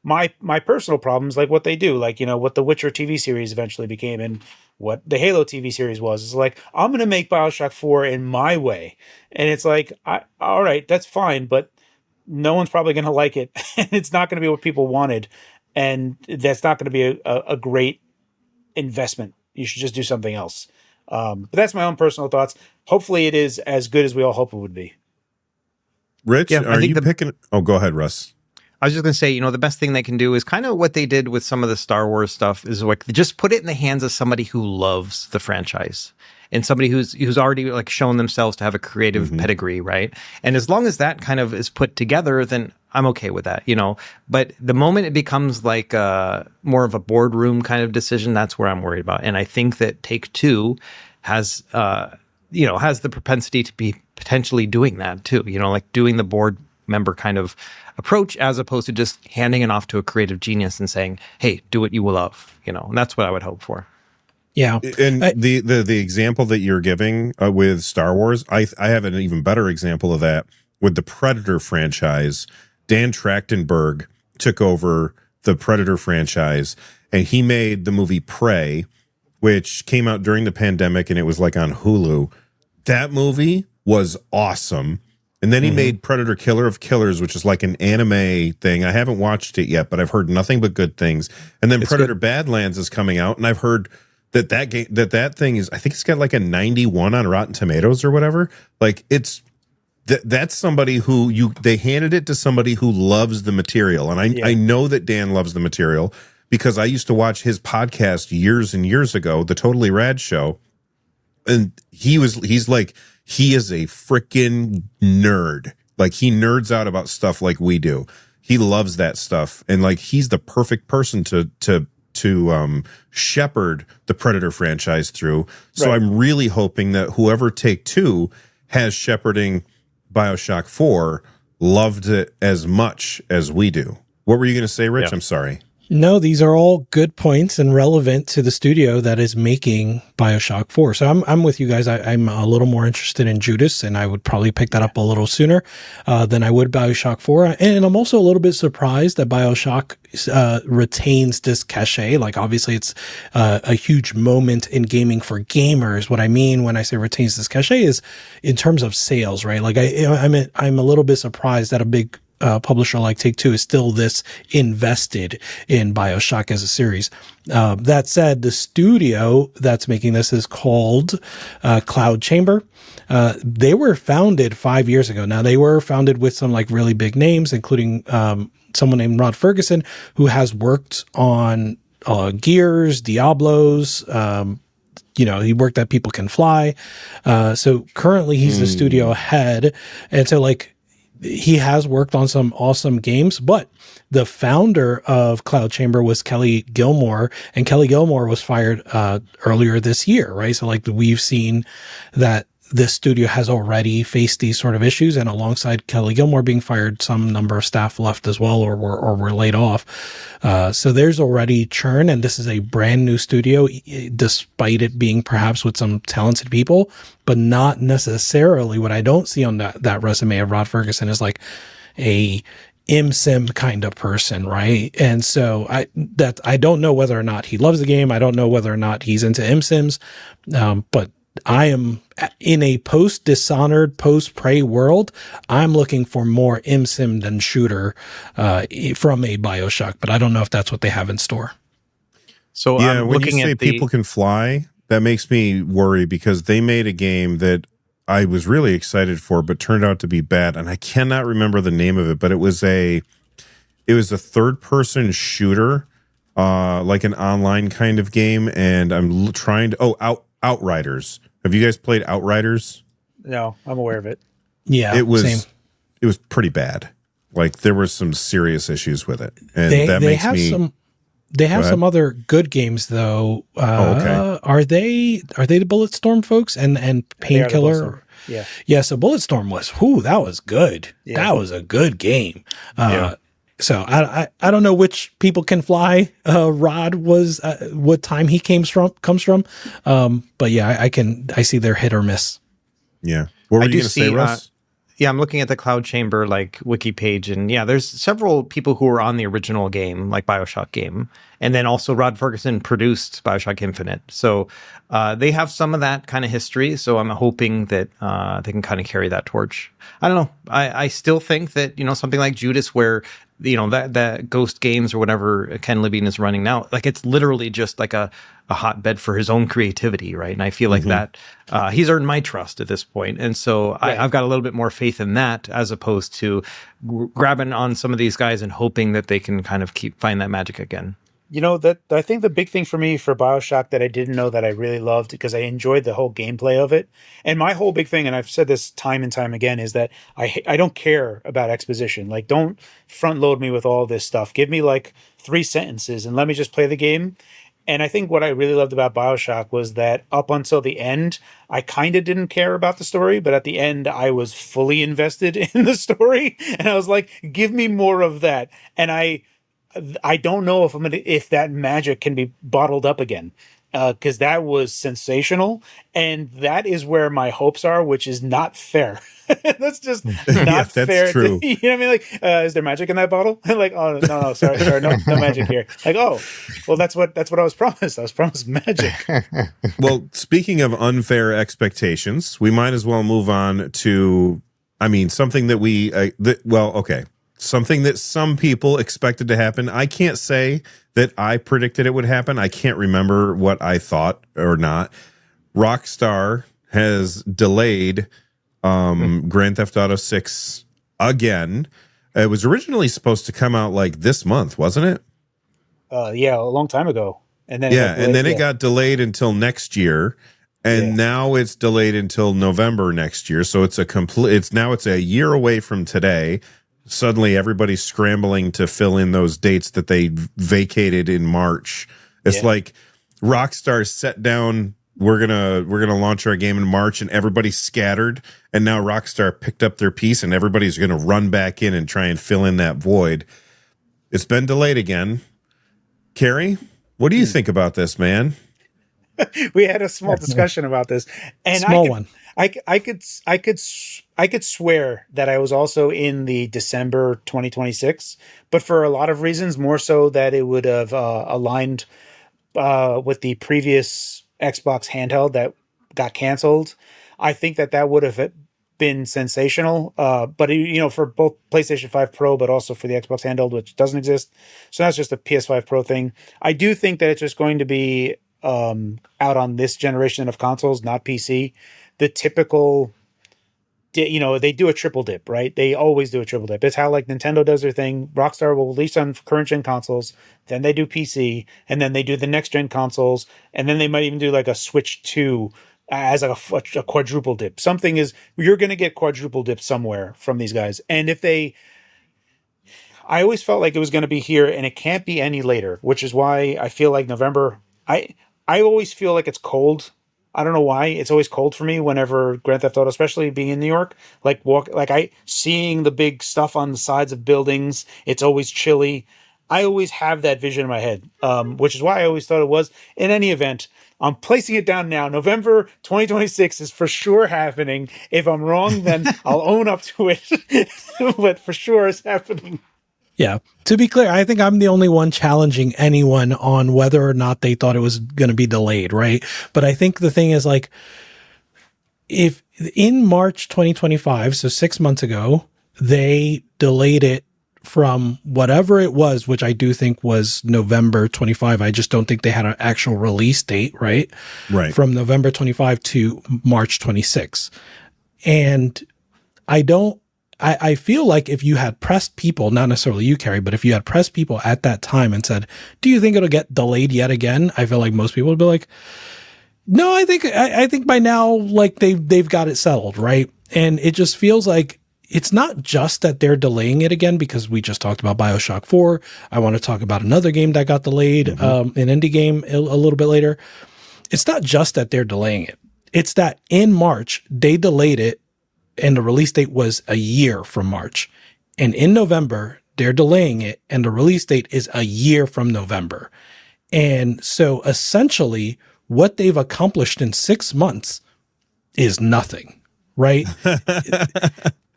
my personal problems, like what they do, like what the Witcher TV series eventually became and what the Halo TV series was. It's like, I'm going to make Bioshock 4 in my way, and it's like, all right, that's fine, but no one's probably going to like it, and it's not going to be what people wanted, and that's not going to be a great investment. You should just do something else. But that's my own personal thoughts. Hopefully it is as good as we all hope it would be. Rich, are you picking? Oh, go ahead, Russ. I was just going to say, the best thing they can do is kind of what they did with some of the Star Wars stuff is like just put it in the hands of somebody who loves the franchise and somebody who's already like shown themselves to have a creative pedigree, right? And as long as that kind of is put together, then I'm okay with that, But the moment it becomes like more of a boardroom kind of decision, that's where I'm worried about. And I think that Take-Two has the propensity to be potentially doing that too, like doing the board member kind of approach as opposed to just handing it off to a creative genius and saying, hey, do what you will love, and that's what I would hope for. Yeah. And the example that you're giving with Star Wars, I have an even better example of that with the Predator franchise. Dan Trachtenberg took over the Predator franchise and he made the movie Prey, which came out during the pandemic and it was like on Hulu. That movie was awesome. And then he made Predator Killer of Killers, which is like an anime thing. I haven't watched it yet, but I've heard nothing but good things. And then Predator Badlands is coming out, and I've heard that game that thing is, I think it's got like a 91 on Rotten Tomatoes or whatever. Like that's somebody who they handed it to somebody who loves the material. And I know that Dan loves the material because I used to watch his podcast years and years ago, the Totally Rad Show. And he's like, he is a freaking nerd. Like he nerds out about stuff like we do. He loves that stuff. And like, he's the perfect person to shepherd the Predator franchise through. So I'm really hoping that whoever Take-Two has shepherding Bioshock 4 loved it as much as we do. What were you going to say, Rich? Yeah. I'm sorry. No, these are all good points and relevant to the studio that is making Bioshock 4. So I'm with you guys. I'm a little more interested in Judas, and I would probably pick that up a little sooner than I would Bioshock 4. And I'm also a little bit surprised that Bioshock retains this cachet. Like, obviously, it's a huge moment in gaming for gamers. What I mean when I say retains this cachet is in terms of sales, right? Like, I'm a little bit surprised that a big publisher like Take-Two is still this invested in Bioshock as a series. That said, the studio that's making this is called Cloud Chamber. They were founded 5 years ago. Now, they were founded with some like really big names, including someone named Rod Ferguson, who has worked on Gears, Diablos. He worked at People Can Fly. So currently he's the studio head. And so like, he has worked on some awesome games, but the founder of Cloud Chamber was Kelly Gilmore, and Kelly Gilmore was fired earlier this year, right? So like we've seen that this studio has already faced these sort of issues, and alongside Kelly Gilmore being fired, some number of staff left as well, or were laid off. So there's already churn, and this is a brand new studio, despite it being perhaps with some talented people, but not necessarily. What I don't see on that resume of Rod Ferguson is like a ImSim kind of person, right? And so I don't know whether or not he loves the game. I don't know whether or not he's into ImSims, but I am in a post-Dishonored, post-Prey world. I'm looking for more ImSim than shooter from a Bioshock, but I don't know if that's what they have in store. So yeah, when you say People Can Fly, that makes me worry because they made a game that I was really excited for, but turned out to be bad, and I cannot remember the name of it. But it was a third-person shooter, like an online kind of game, and I'm trying to Outriders. Have you guys played Outriders? No, I'm aware of it. Yeah, it was same. It was pretty bad. Like there were some serious issues with it, and they have some other good games though. Okay. Are they the Bulletstorm folks and Painkiller? Yeah. So Bulletstorm that was good. Yeah. That was a good game. So I don't know which People Can Fly Rod was what time he comes from. But yeah, I see their hit or miss. Yeah. What were you going to say, Russ? Yeah, I'm looking at the Cloud Chamber like wiki page, and yeah, there's several people who were on the original game, like Bioshock game, and then also Rod Ferguson produced Bioshock Infinite. So they have some of that kind of history. So I'm hoping that they can kind of carry that torch. I don't know. I still think that something like Judas, where that Ghost Games or whatever Ken Levine is running now, like it's literally just like a hotbed for his own creativity, right? And I feel like that he's earned my trust at this point, and so I've got a little bit more faith in that as opposed to grabbing on some of these guys and hoping that they can kind of find that magic again. That I think the big thing for me for Bioshock that I didn't know that I really loved, because I enjoyed the whole gameplay of it. And my whole big thing, and I've said this time and time again, is that I don't care about exposition. Like, don't front load me with all this stuff. Give me like 3 sentences and let me just play the game. And I think what I really loved about Bioshock was that up until the end, I kind of didn't care about the story, but at the end, I was fully invested in the story. And I was like, give me more of that. And I don't know if that magic can be bottled up again, because that was sensational, and that is where my hopes are, which is not fair. That's just not fair. True. You know what I mean? Like, is there magic in that bottle? Like, oh no, sorry, no magic here. Like, oh, well, that's what I was promised. I was promised magic. Well, speaking of unfair expectations, we might as well move on to, something that something that some people expected to happen. I can't say that I predicted it would happen. I can't remember what I thought or not. Rockstar has delayed Grand Theft Auto 6 again. It was originally supposed to come out like this month, wasn't it? Yeah, a long time ago. And then it got delayed until next year. And now it's delayed until November next year. So it's a year away from today. Suddenly everybody's scrambling to fill in those dates that they vacated in March. It's like Rockstar set down, we're gonna launch our game in March, and everybody's scattered, and now Rockstar picked up their piece and everybody's gonna run back in and try and fill in that void. It's been delayed again. Carrie, what do you think about this, man? We had a small discussion about this, and Small one. I could swear that I was also in the December 2026, but for a lot of reasons, more so that it would have aligned with the previous Xbox handheld that got canceled. I think that would have been sensational. But for both PlayStation 5 Pro, but also for the Xbox handheld, which doesn't exist. So that's just a PS5 Pro thing. I do think that it's just going to be out on this generation of consoles, not PC. The typical, they do a triple dip, right? They always do a triple dip. It's how like Nintendo does their thing. Rockstar will release on current gen consoles, then they do PC, and then they do the next gen consoles, and then they might even do like a Switch 2 as like a quadruple dip. You're going to get quadruple dip somewhere from these guys. And I always felt like it was going to be here, and it can't be any later, which is why I feel like November. I always feel like it's cold. I don't know why. It's always cold for me whenever Grand Theft Auto, especially being in New York, seeing the big stuff on the sides of buildings. It's always chilly. I always have that vision in my head, which is why I always thought it was. In any event, I'm placing it down now. November 2026 is for sure happening. If I'm wrong, then I'll own up to it. But for sure it's happening. Yeah. To be clear, I think I'm the only one challenging anyone on whether or not they thought it was going to be delayed, right? But I think the thing is like, if in March 2025, so 6 months ago, they delayed it from whatever it was, which I do think was November 25. I just don't think they had an actual release date, right? Right. From November 25 to March 26. And I feel like if you had pressed people, not necessarily you, Carrie, but if you had pressed people at that time and said, do you think it'll get delayed yet again? I feel like most people would be like, no, I think by now, like they've got it settled. Right. And it just feels like it's not just that they're delaying it again, because we just talked about Bioshock 4. I want to talk about another game that got delayed, an indie game a little bit later. It's not just that they're delaying it. It's that in March, they delayed it, and the release date was a year from March. And in November, they're delaying it, and the release date is a year from November. And so essentially, what they've accomplished in 6 months is nothing, right?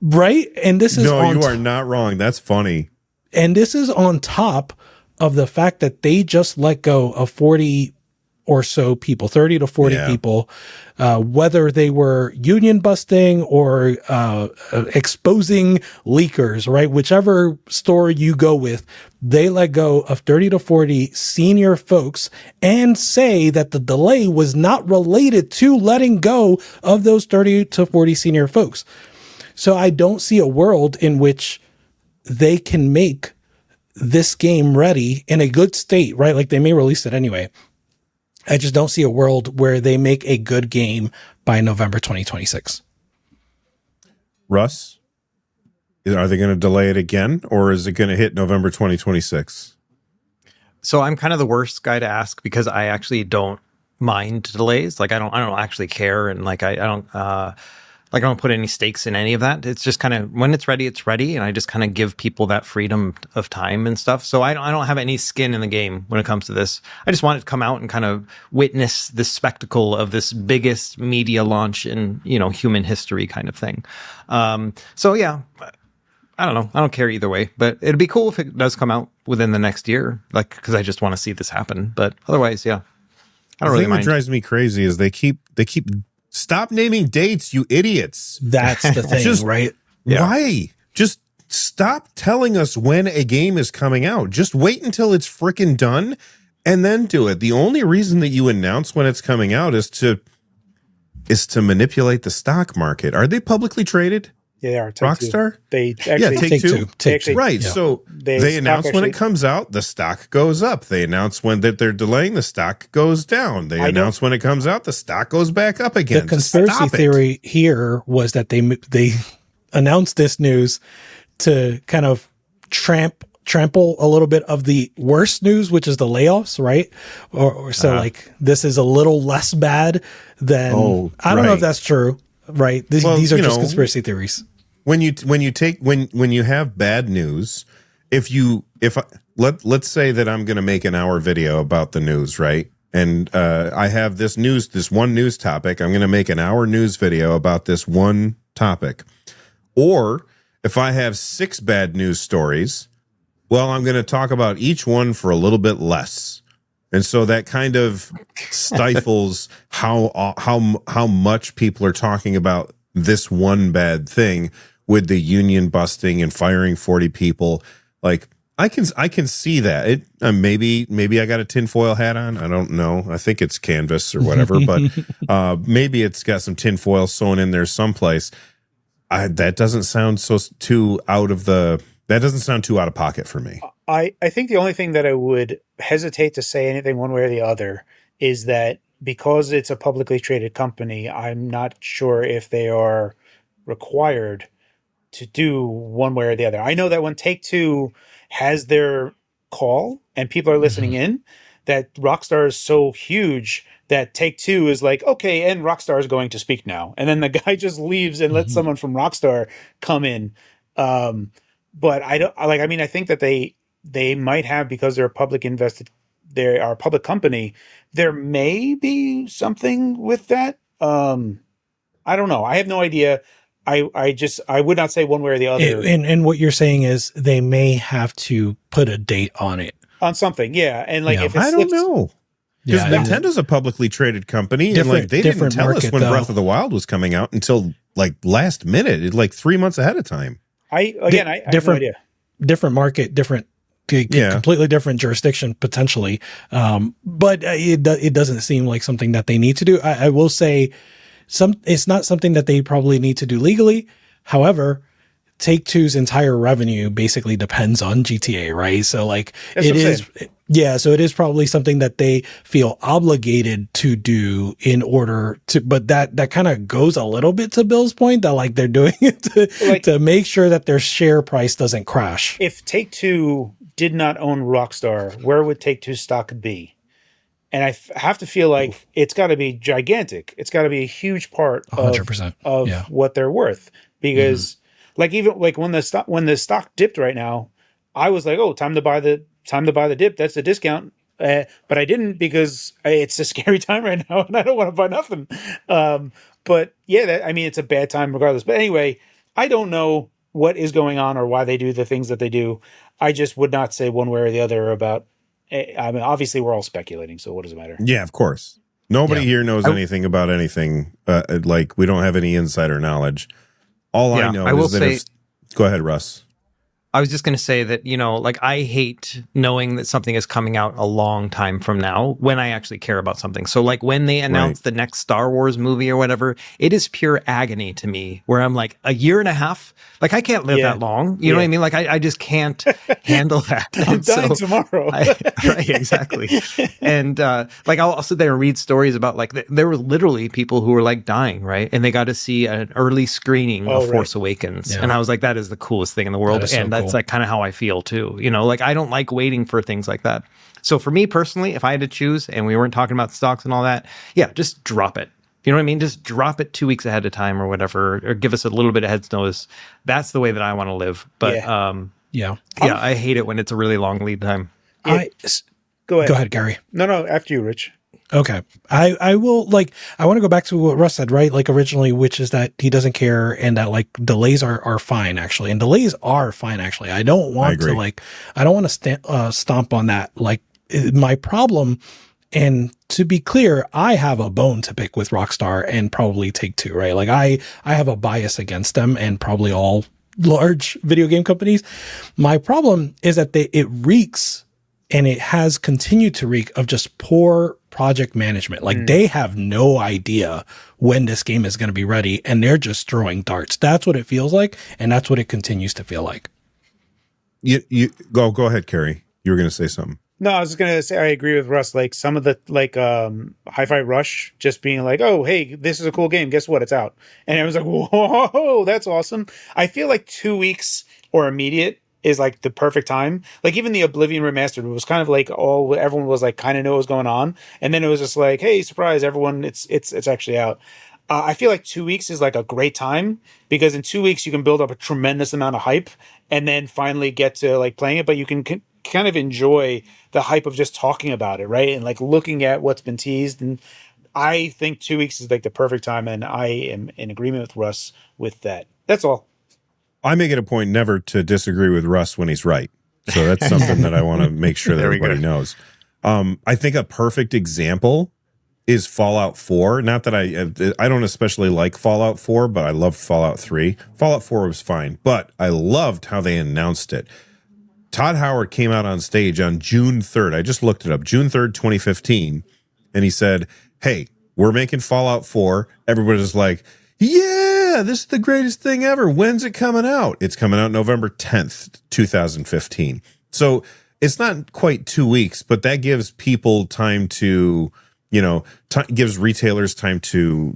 Right? And this is no, you are not wrong. That's funny. And this is on top of the fact that they just let go of 40 or so people, 30 to 40 people, whether they were union busting or exposing leakers, right? Whichever story you go with, they let go of 30 to 40 senior folks and say that the delay was not related to letting go of those 30 to 40 senior folks. So I don't see a world in which they can make this game ready in a good state, right? Like they may release it anyway. I just don't see a world where they make a good game by November 2026. Russ, are they going to delay it again, or is it going to hit November 2026? So I'm kind of the worst guy to ask because I actually don't mind delays. Like I don't actually care, and like I don't put any stakes in any of that. It's just kind of when it's ready, and I just kind of give people that freedom of time and stuff. So I don't have any skin in the game when it comes to this. I just want it to come out and kind of witness the spectacle of this biggest media launch in human history kind of thing. So yeah, I don't know. I don't care either way, but it'd be cool if it does come out within the next year, like because I just want to see this happen. But otherwise, yeah, I don't really mind. What drives me crazy is they keep. Stop naming dates, you idiots. That's the thing, right? Yeah. Why? Just stop telling us when a game is coming out. Just wait until it's freaking done and then do it. The only reason that you announce when it's coming out is to manipulate the stock market. Are they publicly traded? Yeah, they are. Rockstar? They actually Take Two. Right. Yeah. So they announce when it comes out, the stock goes up. They announce when that they're delaying, the stock goes down. They announce when it comes out, the stock goes back up again. The conspiracy theory here was that they announced this news to kind of trample a little bit of the worst news, which is the layoffs, right? Or so like this is a little less bad than I don't know if that's true. Right. These are just conspiracy theories. When you have bad news, if let's say that I'm going to make an hour video about the news, right? And I have this one news topic. I'm going to make an hour news video about this one topic. Or if I have 6 bad news stories, well, I'm going to talk about each one for a little bit less. And so that kind of stifles how much people are talking about this one bad thing with the union busting and firing 40 people. Like, I can see that. It maybe I got a tinfoil hat on. I don't know. I think it's canvas or whatever, but maybe it's got some tinfoil sewn in there someplace. That doesn't sound too out of pocket for me. I think the only thing that I would hesitate to say anything one way or the other is that because it's a publicly traded company, I'm not sure if they are required to do one way or the other. I know that when Take-Two has their call and people are listening in, that Rockstar is so huge that Take-Two is like, okay, and Rockstar is going to speak now. And then the guy just leaves and lets someone from Rockstar come in. But I think that they might have, because they're they are a public company, there may be something with that. I don't know. I have no idea. I would not say one way or the other. And what you're saying is they may have to put a date on it. On something, yeah. And like, if I don't know. Because Nintendo's a publicly traded company, and like they didn't tell us when Breath of the Wild was coming out until like last minute, like 3 months ahead of time. I have no idea. Different market, completely different jurisdiction potentially, but it doesn't seem like something that they need to do. I will say, it's not something that they probably need to do legally. However, Take-Two's entire revenue basically depends on GTA, right? So like so it is probably something that they feel obligated to do in order to, but that kind of goes a little bit to Bill's point that like they're doing it to make sure that their share price doesn't crash. If Take-Two did not own Rockstar, where would Take-Two stock be? And I have to feel like it's got to be gigantic. It's got to be a huge part 100% of what they're worth, because like, even like when the stock dipped right now, I was like, oh, time to buy the dip. That's a discount. But I didn't, because it's a scary time right now and I don't want to buy nothing. But yeah, it's a bad time regardless. But anyway, I don't know what is going on or why they do the things that they do. I just would not say one way or the other about, obviously we're all speculating, so what does it matter? Yeah, of course. Nobody here knows anything about anything. Like, we don't have any insider knowledge. All I know is that go ahead, Russ. I was just going to say that, like, I hate knowing that something is coming out a long time from now when I actually care about something. So like when they announce the next Star Wars movie or whatever, it is pure agony to me, where I'm like, a year and a half, like I can't live that long. You know what I mean? Like I just can't handle that. I'm dying tomorrow. Right, exactly. And like I'll sit there and read stories about like there were literally people who were like dying, right? And they got to see an early screening of Force Awakens. Yeah. And I was like, that is the coolest thing in the world. And that's like kind of how I feel too. Like I don't like waiting for things like that. So for me personally, if I had to choose and we weren't talking about stocks and all that, just drop it. You know what I mean? Just drop it 2 weeks ahead of time or whatever, or give us a little bit of heads notice. That's the way that I want to live. But I hate it when it's a really long lead time. Go ahead. Go ahead, Gary. No, after you, Rich. Okay. I will, like, I want to go back to what Russ said, right? Like originally, which is that he doesn't care and that like delays are fine actually. And delays are fine actually. I don't want to stomp on that. Like my problem, and to be clear, I have a bone to pick with Rockstar and probably Take-Two, right? Like I have a bias against them and probably all large video game companies. My problem is that it reeks, and it has continued to reek of just poor project management. Like they have no idea when this game is going to be ready, and they're just throwing darts. That's what it feels like, and that's what it continues to feel like. You go ahead, Carrie. You were going to say something. No, I was just going to say I agree with Russ. Like some of the Hi-Fi Rush just being like, oh, hey, this is a cool game. Guess what? It's out. And I was like, whoa, that's awesome. I feel like 2 weeks or immediate is like the perfect time. Like even the Oblivion Remastered was kind of like everyone was like kind of know what was going on, and then it was just like, hey, surprise, everyone, it's actually out. I feel like 2 weeks is like a great time, because in 2 weeks you can build up a tremendous amount of hype and then finally get to like playing it, but you can kind of enjoy the hype of just talking about it, right? And like looking at what's been teased. And I think 2 weeks is like the perfect time, and I am in agreement with Russ with that. That's all. I make it a point never to disagree with Russ when he's right. So that's something that I want to make sure that everybody knows. I think a perfect example is Fallout 4. Not that I don't especially like Fallout 4, but I loved Fallout 3. Fallout 4 was fine, but I loved how they announced it. Todd Howard came out on stage on June 3rd. I just looked it up. June 3rd, 2015. And he said, hey, we're making Fallout 4. Everybody's like, yeah, this is the greatest thing ever. When's it coming out? It's coming out November 10th, 2015. So it's not quite 2 weeks, but that gives people time to, gives retailers time to,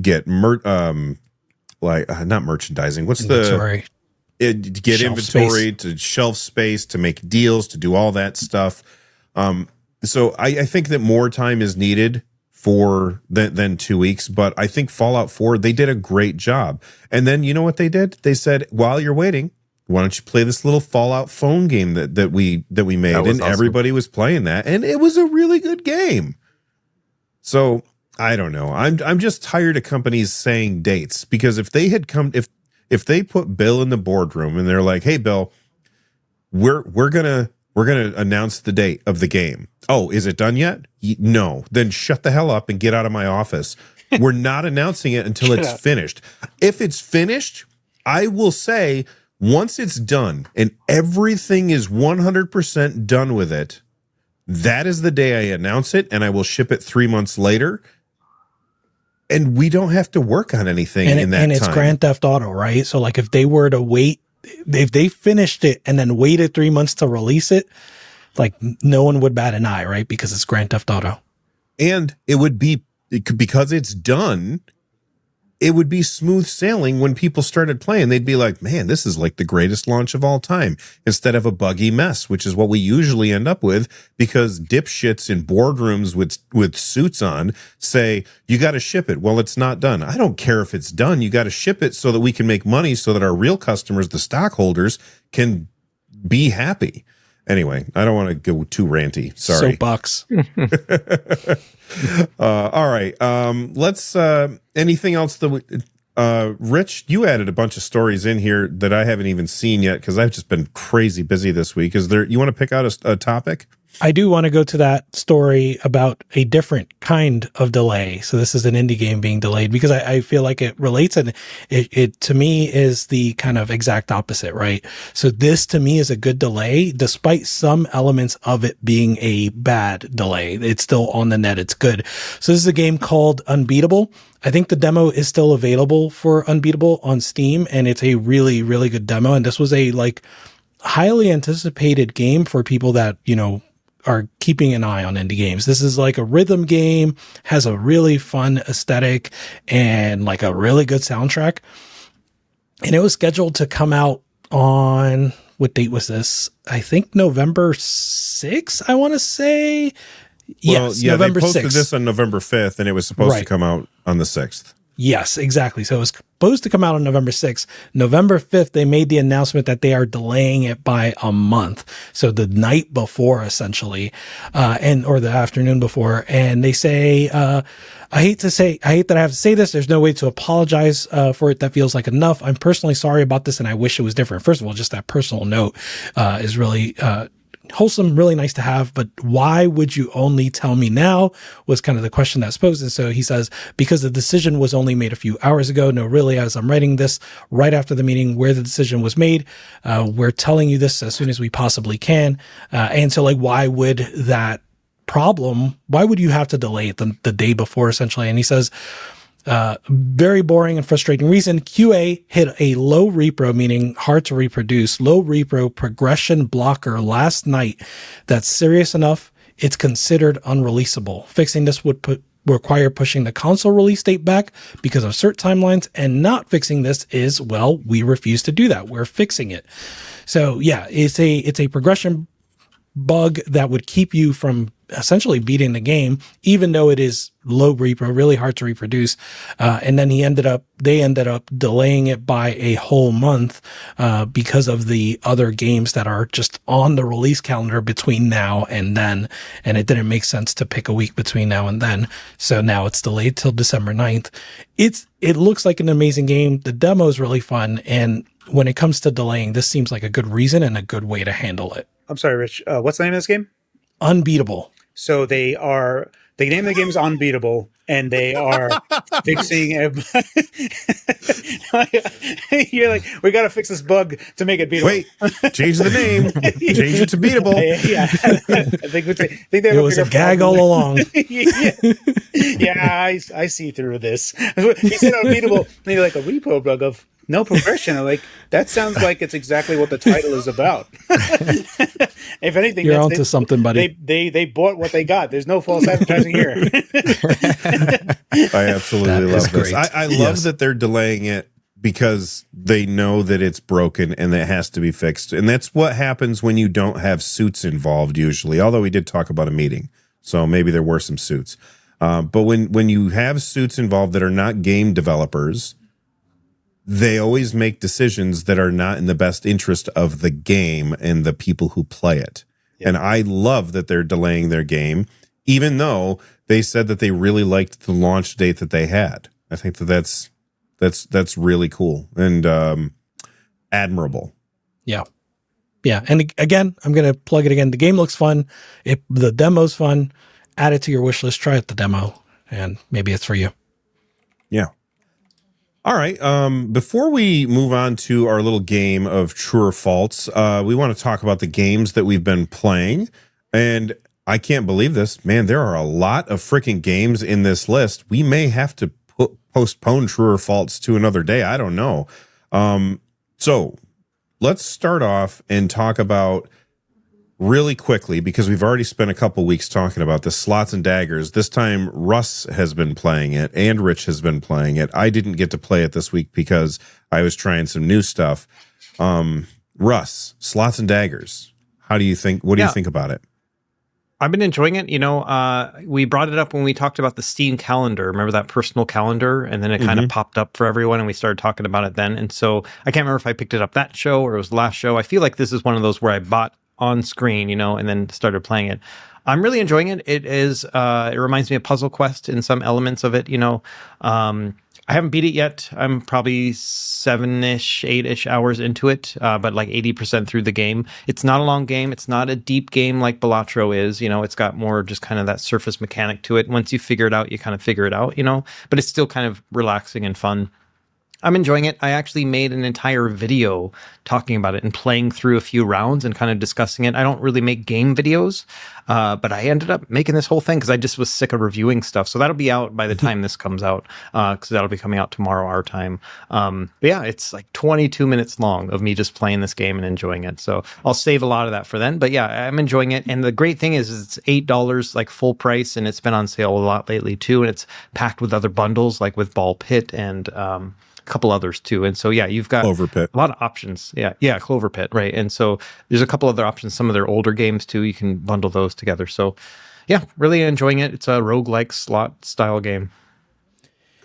get not merchandising. What's Inventory. Get shelf inventory space. To shelf space, to make deals, to do all that stuff. So I think that more time is needed than 2 weeks, but I think Fallout 4, they did a great job. And then you know what they did? They said, while you're waiting, why don't you play this little Fallout phone game that we made? And awesome. Everybody was playing that, and it was a really good game. So I don't know. I'm just tired of companies saying dates, because if they had if they put Bill in the boardroom and they're like, hey Bill, we're gonna announce the date of the game. Oh, is it done yet? No. Then shut the hell up and get out of my office. We're not announcing it until it's finished. If it's finished, I will say, once it's done and everything is 100% done with it, that is the day I announce it, and I will ship it 3 months later. And we don't have to work on anything in that time. And it's Grand Theft Auto, right? So like if they were to wait, if they finished it and then waited 3 months to release it, like no one would bat an eye, right? Because it's Grand Theft Auto. And because it's done, it would be smooth sailing when people started playing. They'd be like, man, this is like the greatest launch of all time, instead of a buggy mess, which is what we usually end up with, because dipshits in boardrooms with suits on say, you got to ship it. Well, it's not done. I don't care if it's done. You got to ship it so that we can make money, so that our real customers, the stockholders, can be happy. Anyway, I don't want to go too ranty. Sorry. Soapbox. All right. Let's, anything else that Rich, you added a bunch of stories in here that I haven't even seen yet, because I've just been crazy busy this week. You want to pick out a topic? I do want to go to that story about a different kind of delay. So this is an indie game being delayed, because I feel like it relates, and it to me is the kind of exact opposite, right? So this to me is a good delay, despite some elements of it being a bad delay. It's still on the net. It's good. So this is a game called Unbeatable. I think the demo is still available for Unbeatable on Steam, and it's a really, really good demo. And this was a highly anticipated game for people that, are keeping an eye on indie games. This is like a rhythm game, has a really fun aesthetic and like a really good soundtrack. And it was scheduled to come out on, what date was this? I think November 6th, I want to say. Yes, November 6th. They posted this on November 5th, and it was supposed to come out on the 6th. Yes, exactly. So it was supposed to come out on November 6th. November 5th, they made the announcement that they are delaying it by a month. So the night before, essentially, or the afternoon before. And they say, I hate that I have to say this. There's no way to apologize for it. That feels like enough. I'm personally sorry about this, and I wish it was different. First of all, just that personal note is really wholesome, really nice to have, but why would you only tell me now, was kind of the question that's posed. And so he says, because the decision was only made a few hours ago. No, really, as I'm writing this right after the meeting where the decision was made, we're telling you this as soon as we possibly can. And so why would you have to delay it the day before, essentially? And he says, very boring and frustrating reason. QA hit a low repro, meaning hard to reproduce, low repro progression blocker last night that's serious enough it's considered unreleasable. Fixing this would require pushing the console release date back because of cert timelines, and not fixing this is, we refuse to do that. We're fixing it. So yeah, it's a progression bug that would keep you from essentially beating the game, even though it is low repro, really hard to reproduce. And then they ended up delaying it by a whole month, because of the other games that are just on the release calendar between now and then. And it didn't make sense to pick a week between now and then. So now it's delayed till December 9th. It looks like an amazing game. The demo is really fun. And when it comes to delaying, this seems like a good reason and a good way to handle it. I'm sorry, Rich. What's the name of this game? Unbeatable. So the name of the game is Unbeatable, and they are fixing you're like, we got to fix this bug to make it beatable. Wait, change the name. Change it to Beatable. Yeah. I think they It was a gag all along. Yeah, I see through this. He said Unbeatable, and you're like, a repo bug of no progression. I'm like, that sounds like it's exactly what the title is about. If anything, you're onto something, buddy. They bought what they got. There's no false advertising here. I absolutely love this. I love that they're delaying it because they know that it's broken and that it has to be fixed. And that's what happens when you don't have suits involved usually, although we did talk about a meeting. So maybe there were some suits. But when you have suits involved that are not game developers, they always make decisions that are not in the best interest of the game and the people who play it. Yeah. And I love that they're delaying their game, even though they said that they really liked the launch date that they had. I think that's really cool and admirable. Yeah. Yeah. And again, I'm going to plug it again. The game looks fun. The demo's fun. Add it to your wish list. Try out the demo, and maybe it's for you. Yeah. All right. Before we move on to our little game of true or false, we want to talk about the games that we've been playing. And I can't believe this, man. There are a lot of freaking games in this list. We may have to postpone true or false to another day. I don't know. So let's start off and talk about really quickly, because we've already spent a couple weeks talking about this, Slots and Daggers. This time Russ has been playing it and Rich has been playing it. I didn't get to play it this week because I was trying some new stuff. Russ, Slots and Daggers. What do you think about it? I've been enjoying it. We brought it up when we talked about the Steam calendar. Remember that personal calendar? And then it kind of popped up for everyone and we started talking about it then. And so I can't remember if I picked it up that show or it was the last show. I feel like this is one of those where I bought on screen, and then started playing it. I'm really enjoying it. It is, it reminds me of Puzzle Quest in some elements of it, I haven't beat it yet. I'm probably 7-ish, 8-ish hours into it, but like 80% through the game. It's not a long game. It's not a deep game like Balatro is, it's got more just kind of that surface mechanic to it. Once you figure it out, you kind of figure it out, but it's still kind of relaxing and fun. I'm enjoying it. I actually made an entire video talking about it and playing through a few rounds and kind of discussing it. I don't really make game videos, but I ended up making this whole thing because I just was sick of reviewing stuff. So that'll be out by the time this comes out, because that'll be coming out tomorrow our time. But yeah, it's like 22 minutes long of me just playing this game and enjoying it. So I'll save a lot of that for then. But yeah, I'm enjoying it. And the great thing is it's $8 like full price, and it's been on sale a lot lately too. And it's packed with other bundles like with Ball Pit and couple others too. And so, yeah, you've got Clover Pit. A lot of options. Yeah, Clover Pit, right. And so there's a couple other options, some of their older games too. You can bundle those together. So yeah, really enjoying it. It's a roguelike slot style game.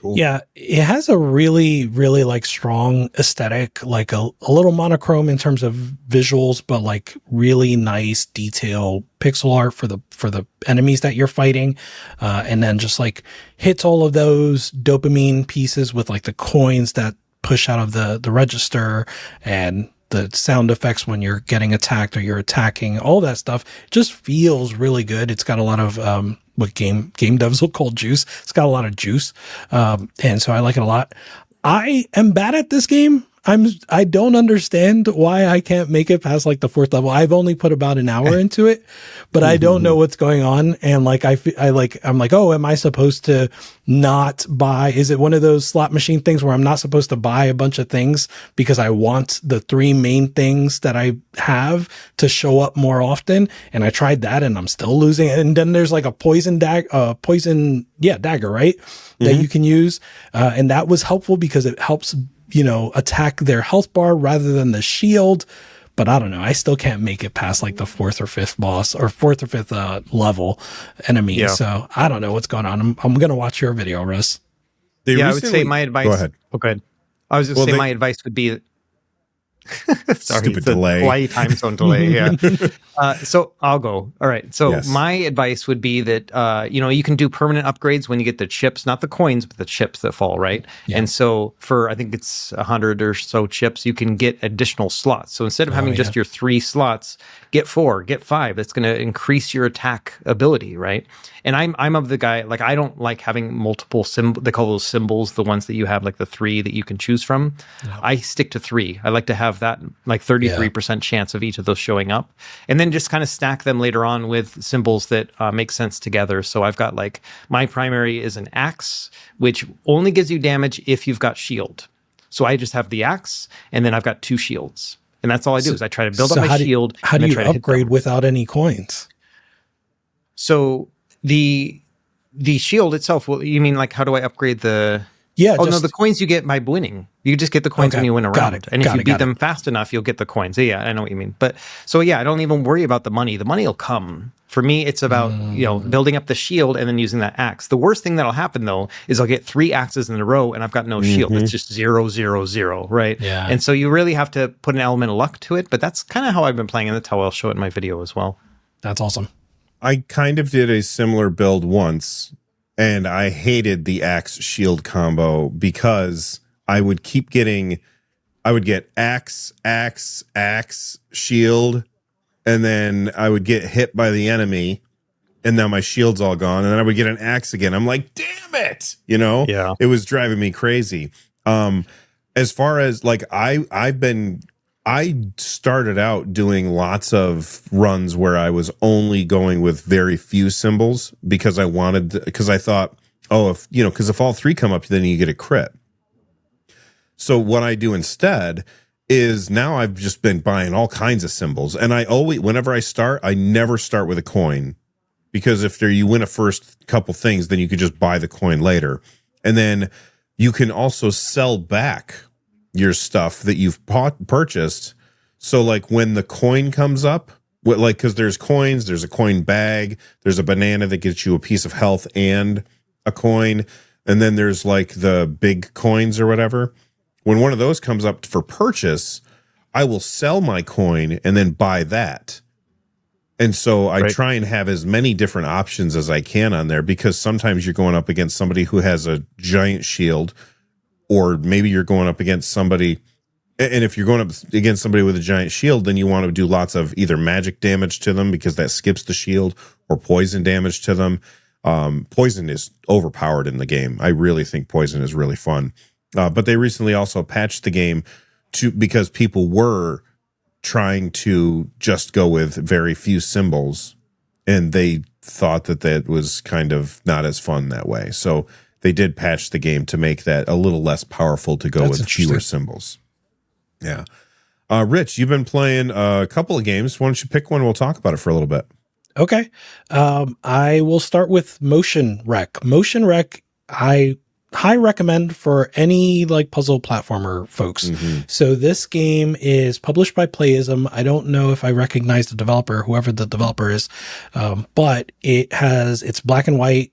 Cool. Yeah, it has a really, really like strong aesthetic, like a little monochrome in terms of visuals, but like really nice detail pixel art for the enemies that you're fighting. And then just like hits all of those dopamine pieces with like the coins that push out of the register and the sound effects when you're getting attacked or you're attacking, all that stuff just feels really good. It's got a lot of, what game devs will call juice. It's got a lot of juice. And so I like it a lot. I am bad at this game. I don't understand why I can't make it past like the 4th level. I've only put about an hour into it, but I don't know what's going on. And like, I'm like, oh, am I supposed to not buy? Is it one of those slot machine things where I'm not supposed to buy a bunch of things because I want the 3 main things that I have to show up more often? And I tried that and I'm still losing. And then there's like a poison dagger, right? That you can use. And that was helpful because it helps attack their health bar rather than the shield. but I don't know. I still can't make it past like the fourth or fifth level enemy. Yeah. So I don't know what's going on. I'm going to watch your video, Russ. I would say my advice. Go ahead. Oh, go ahead. I was just saying my advice would be. Sorry, Stupid it's a delay. Hawaii time zone delay. Yeah. So I'll go. All right. So Yes. my advice would be that you can do permanent upgrades when you get the chips, not the coins, but the chips that fall, right? Yeah. And so for I think it's 100 or so chips, you can get additional slots. So instead of having just your 3 slots, get 4, get 5. That's going to increase your attack ability, right? And I'm of the guy, like, I don't like having multiple symbols. They call those symbols the ones that you have, like the 3 that you can choose from. No. I stick to 3. I like to have that like 33% chance of each of those showing up, and then just kind of stack them later on with symbols that make sense together. So I've got like my primary is an axe, which only gives you damage if you've got shield. So I just have the axe, and then I've got 2 shields, and that's all I do is I try to build up my shield. How do you upgrade without any coins? So the shield itself. Well, you mean like how do I upgrade the? Yeah. Oh, no, the coins you get by winning. You just get the coins when you win a round. And if you beat them fast enough, you'll get the coins. Yeah, I know what you mean. But so yeah, I don't even worry about the money. The money will come. For me, it's about, building up the shield and then using that axe. The worst thing that'll happen though is I'll get 3 axes in a row and I've got no shield. It's just 0, 0, 0, right? Yeah. And so you really have to put an element of luck to it, but that's kind of how I've been playing, and that's how I'll show it in my video as well. That's awesome. I kind of did a similar build once, and I hated the axe shield combo because I would get axe, shield, and then I would get hit by the enemy, and now my shield's all gone, and then I would get an axe again. I'm like, damn it! Yeah. It was driving me crazy. As far as like I started out doing lots of runs where I was only going with very few symbols because I thought, because if all 3 come up, then you get a crit. So what I do instead is now I've just been buying all kinds of symbols, and whenever I start, I never start with a coin, because if you win a first couple things, then you could just buy the coin later, and then you can also sell back your stuff that you've purchased. So like when the coin comes up, because there's coins, there's a coin bag, there's a banana that gets you a piece of health and a coin, and then there's like the big coins or whatever. When one of those comes up for purchase, I will sell my coin and then buy that. And so I try and have as many different options as I can on there, because sometimes you're going up against somebody who has a giant shield, or maybe you're going up against somebody, and if you're going up against somebody with a giant shield, then you want to do lots of either magic damage to them because that skips the shield, or poison damage to them. Poison is overpowered in the game. I really think poison is really fun. But they recently also patched the game because people were trying to just go with very few symbols, and they thought that was kind of not as fun that way. So they did patch the game to make that a little less powerful to go with fewer symbols. Yeah. Rich, you've been playing a couple of games. Why don't you pick one? We'll talk about it for a little bit. Okay. I will start with Motion Wreck. Motion Wreck, I high recommend for any like puzzle platformer folks. So this game is published by Playism. I don't know if I recognize the developer, whoever the developer is, but it's black and white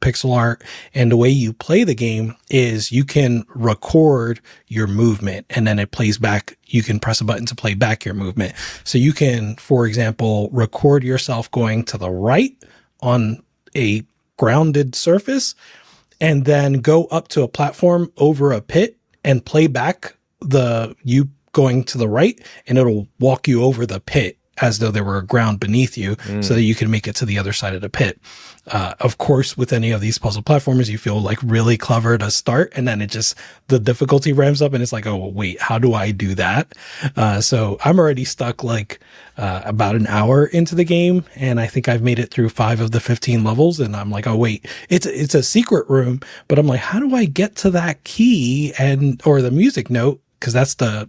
pixel art, and the way you play the game is you can record your movement and then it plays back. You can press a button to play back your movement. So you can, for example, record yourself going to the right on a grounded surface, and then go up to a platform over a pit and play back you going to the right, and it'll walk you over the pit as though there were a ground beneath you so that you can make it to the other side of the pit. Of course, with any of these puzzle platformers, you feel like really clever to start, and then the difficulty ramps up and it's like, oh, wait, how do I do that? So I'm already stuck like about an hour into the game, and I think I've made it through 5 of the 15 levels, and I'm like, oh, wait, it's a secret room, but I'm like, how do I get to that key or the music note? Because that's the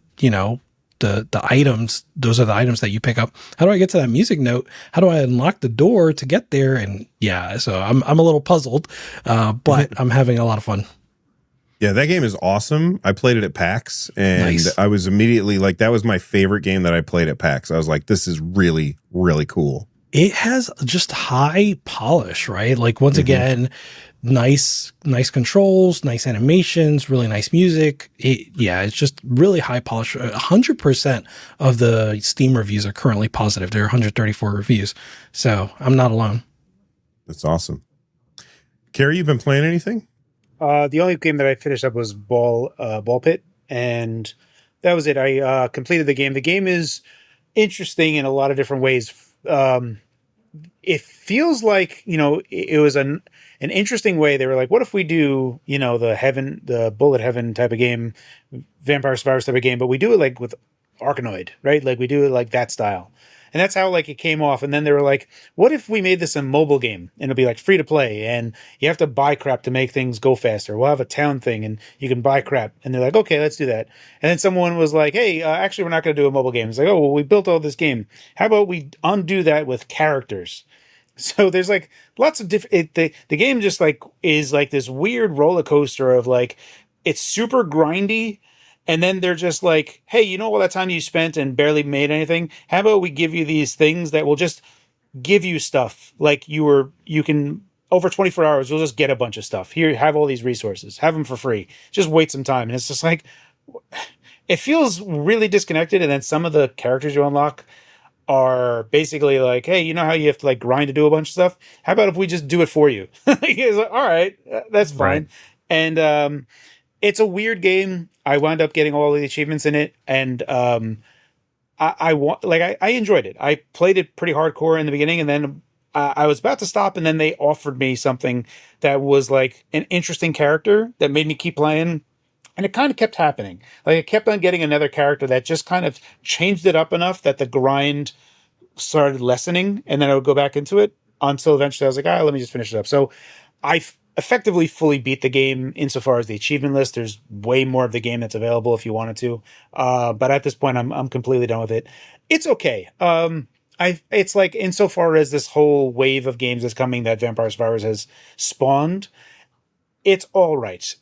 items, those are the items that you pick up. How do I get to that music note? How do I unlock the door to get there? And yeah, so I'm a little puzzled, but I'm having a lot of fun. Yeah, that game is awesome. I played it at PAX, and Nice. I was immediately like, that was my favorite game that I played at PAX. I was like, this is really, really cool. It has just high polish, right? Like once again, nice controls, nice animations, really nice music. It's just really high polish. 100% of the Steam reviews are currently positive. There are 134 reviews, so I'm not alone. That's awesome. Carrie, you've been playing anything? The only game that I finished up was Ball Pit, and that was it. I completed the game. The game is interesting in a lot of different ways. It feels like, it was an interesting way. They were like, what if we do, the bullet heaven type of game, Vampire Survivors type of game, but we do it like with Arkanoid, right? Like we do it like that style. And that's how like it came off. And then they were like, what if we made this a mobile game and it'll be like free to play and you have to buy crap to make things go faster. We'll have a town thing and you can buy crap. And they're like, okay, let's do that. And then someone was like, hey, actually, we're not going to do a mobile game. It's like, oh, well, we built all this game. How about we undo that with characters? So there's like lots of different. The game just like is like this weird roller coaster of like it's super grindy, and then they're just like, hey, all that time you spent and barely made anything. How about we give you these things that will just give you stuff like you can over 24 hours you'll just get a bunch of stuff. Here, have all these resources, have them for free. Just wait some time, and it's just like it feels really disconnected. And then some of the characters you unlock are basically like, hey, you know how you have to like grind to do a bunch of stuff? How about if we just do it for you? It's like, all right, that's fine. Right. And it's a weird game. I wound up getting all the achievements in it, and I enjoyed it. I played it pretty hardcore in the beginning, and then I was about to stop, and then they offered me something that was like an interesting character that made me keep playing. And it kind of kept happening. Like I kept on getting another character that just kind of changed it up enough that the grind started lessening, and then I would go back into it until eventually I was like, let me just finish it up. So I effectively fully beat the game insofar as the achievement list. There's way more of the game that's available if you wanted to. But at this point, I'm completely done with it. It's okay. It's like insofar as this whole wave of games that's coming that Vampire Survivors has spawned, it's all right.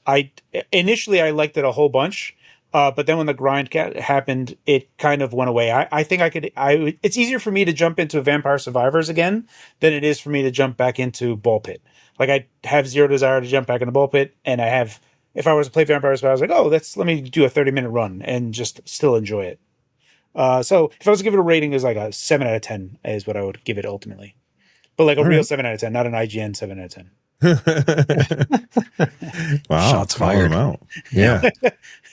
Initially I liked it a whole bunch, but then when the grind happened, it kind of went away. I think it's easier for me to jump into Vampire Survivors again than it is for me to jump back into Ball Pit. Like I have zero desire to jump back into Ball Pit, and if I was to play Vampire Survivors, like, let me do a 30-minute run and just still enjoy it. So if I was to give it a rating, there's like a 7 out of 10 is what I would give it ultimately. But like a real 7 out of 10, not an IGN 7 out of 10. Wow, shots fired. Out. Yeah.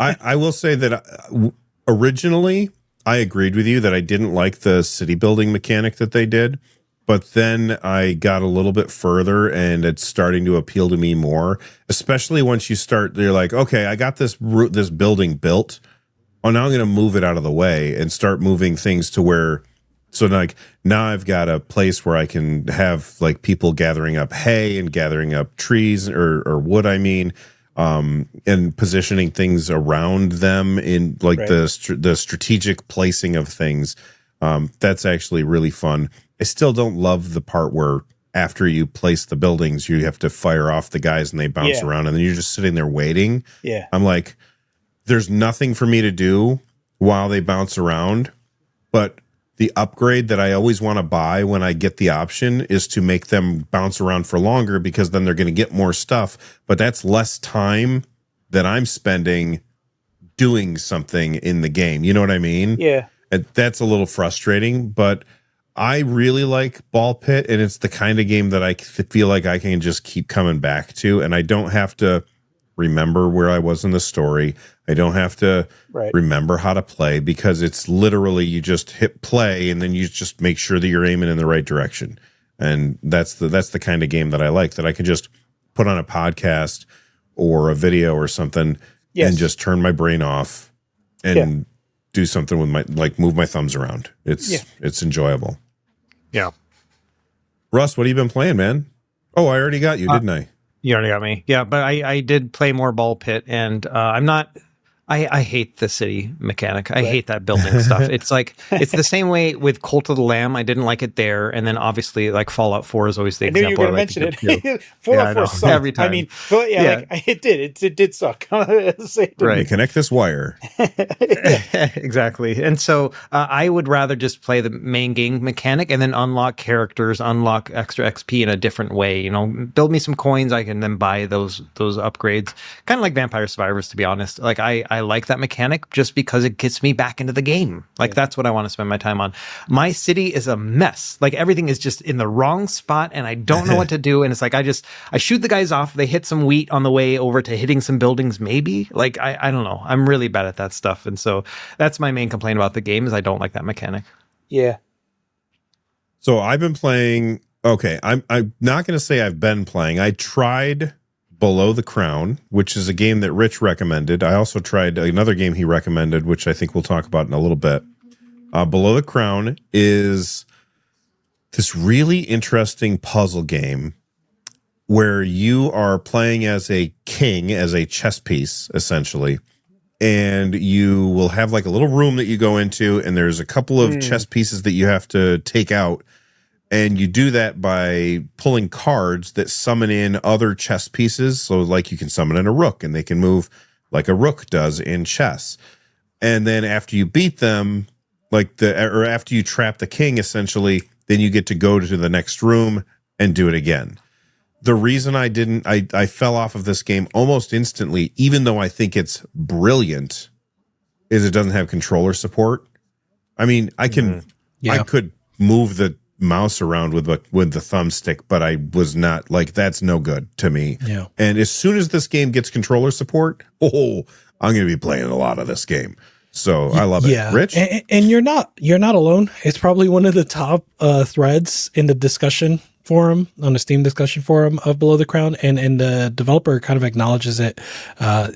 I will say that originally I agreed with you that I didn't like the city building mechanic that they did, but then I got a little bit further and it's starting to appeal to me more, especially once you're like, okay, I got this building built. Oh, now I'm going to move it out of the way and start moving things to where. So like now I've got a place where I can have like people gathering up hay and gathering up trees or wood, and positioning things around them in like the strategic placing of things. That's actually really fun. I still don't love the part where after you place the buildings, you have to fire off the guys and they bounce around and then you're just sitting there waiting. Yeah. I'm like, there's nothing for me to do while they bounce around, but the upgrade that I always want to buy when I get the option is to make them bounce around for longer because then they're going to get more stuff. But that's less time that I'm spending doing something in the game. You know what I mean? Yeah. And that's a little frustrating, but I really like Ball Pit, and it's the kind of game that I feel like I can just keep coming back to, and I don't have to remember where I was in the story. I don't have to remember how to play because it's literally you just hit play and then you just make sure that you're aiming in the right direction. And that's the kind of game that I like, that I can just put on a podcast or a video or something and just turn my brain off and do something with move my thumbs around. It's enjoyable. Yeah. Russ, what have you been playing, man? Oh, I already got you, didn't I? You already got me. Yeah, but I did play more Ball Pit, and I'm not I hate the city mechanic. I hate that building stuff. It's like, it's the same way with Cult of the Lamb. I didn't like it there. And then obviously like Fallout 4 is always the I knew example. you were going to mention it. 404 sucked. Every time. I mean, but it did. It did suck. Right. You connect this wire. Exactly. And so I would rather just play the main game mechanic and then unlock characters, unlock extra XP in a different way. You know, build me some coins. I can then buy those upgrades. Kind of like Vampire Survivors, to be honest. Like I like that mechanic just because it gets me back into the game. Like that's what I want to spend my time on. My city is a mess. Like everything is just in the wrong spot and I don't know what to do. And it's like I shoot the guys off. They hit some wheat on the way over to hitting some buildings, maybe. Like I don't know. I'm really bad at that stuff. And so that's my main complaint about the game is I don't like that mechanic. Yeah. So I've been playing. Okay, I'm not going to say I've been playing. I tried Below the Crown, which is a game that Rich recommended. I also tried another game he recommended, which I think we'll talk about in a little bit. Below the Crown is this really interesting puzzle game where you are playing as a king, as a chess piece, essentially. And you will have like a little room that you go into, and there's a couple of chess pieces that you have to take out. And you do that by pulling cards that summon in other chess pieces. So like you can summon in a rook and they can move like a rook does in chess. And then after you beat them, or after you trap the king, essentially, then you get to go to the next room and do it again. The reason I fell off of this game almost instantly, even though I think it's brilliant, is it doesn't have controller support. I mean, I could move the mouse around with the thumbstick, but I was not like, that's no good to me. Yeah. And as soon as this game gets controller support, I'm going to be playing a lot of this game. So I love it. Rich? And you're not alone. It's probably one of the top threads in the discussion forum, on the Steam discussion forum of Below the Crown, and the developer kind of acknowledges it. But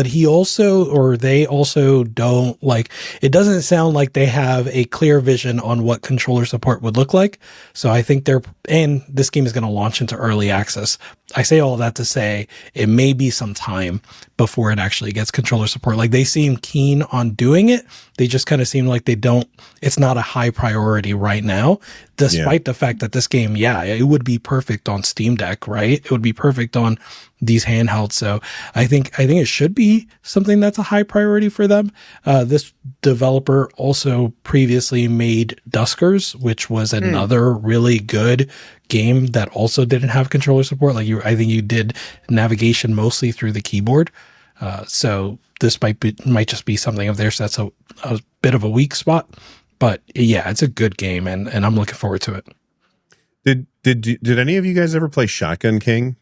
they also don't like, it doesn't sound like they have a clear vision on what controller support would look like. So I think and this game is going to launch into early access. I say all that to say it may be some time before it actually gets controller support. Like they seem keen on doing it. They just kind of seem like it's not a high priority right now, despite the fact that this game, it would be perfect on Steam Deck, right? It would be perfect on these handhelds. So I think it should be something that's a high priority for them. This developer also previously made Duskers, which was another really good game that also didn't have controller support. I think you did navigation mostly through the keyboard. So this might just be something of theirs that's a bit of a weak spot. But yeah, it's a good game, and I'm looking forward to it. Did any of you guys ever play Shotgun King?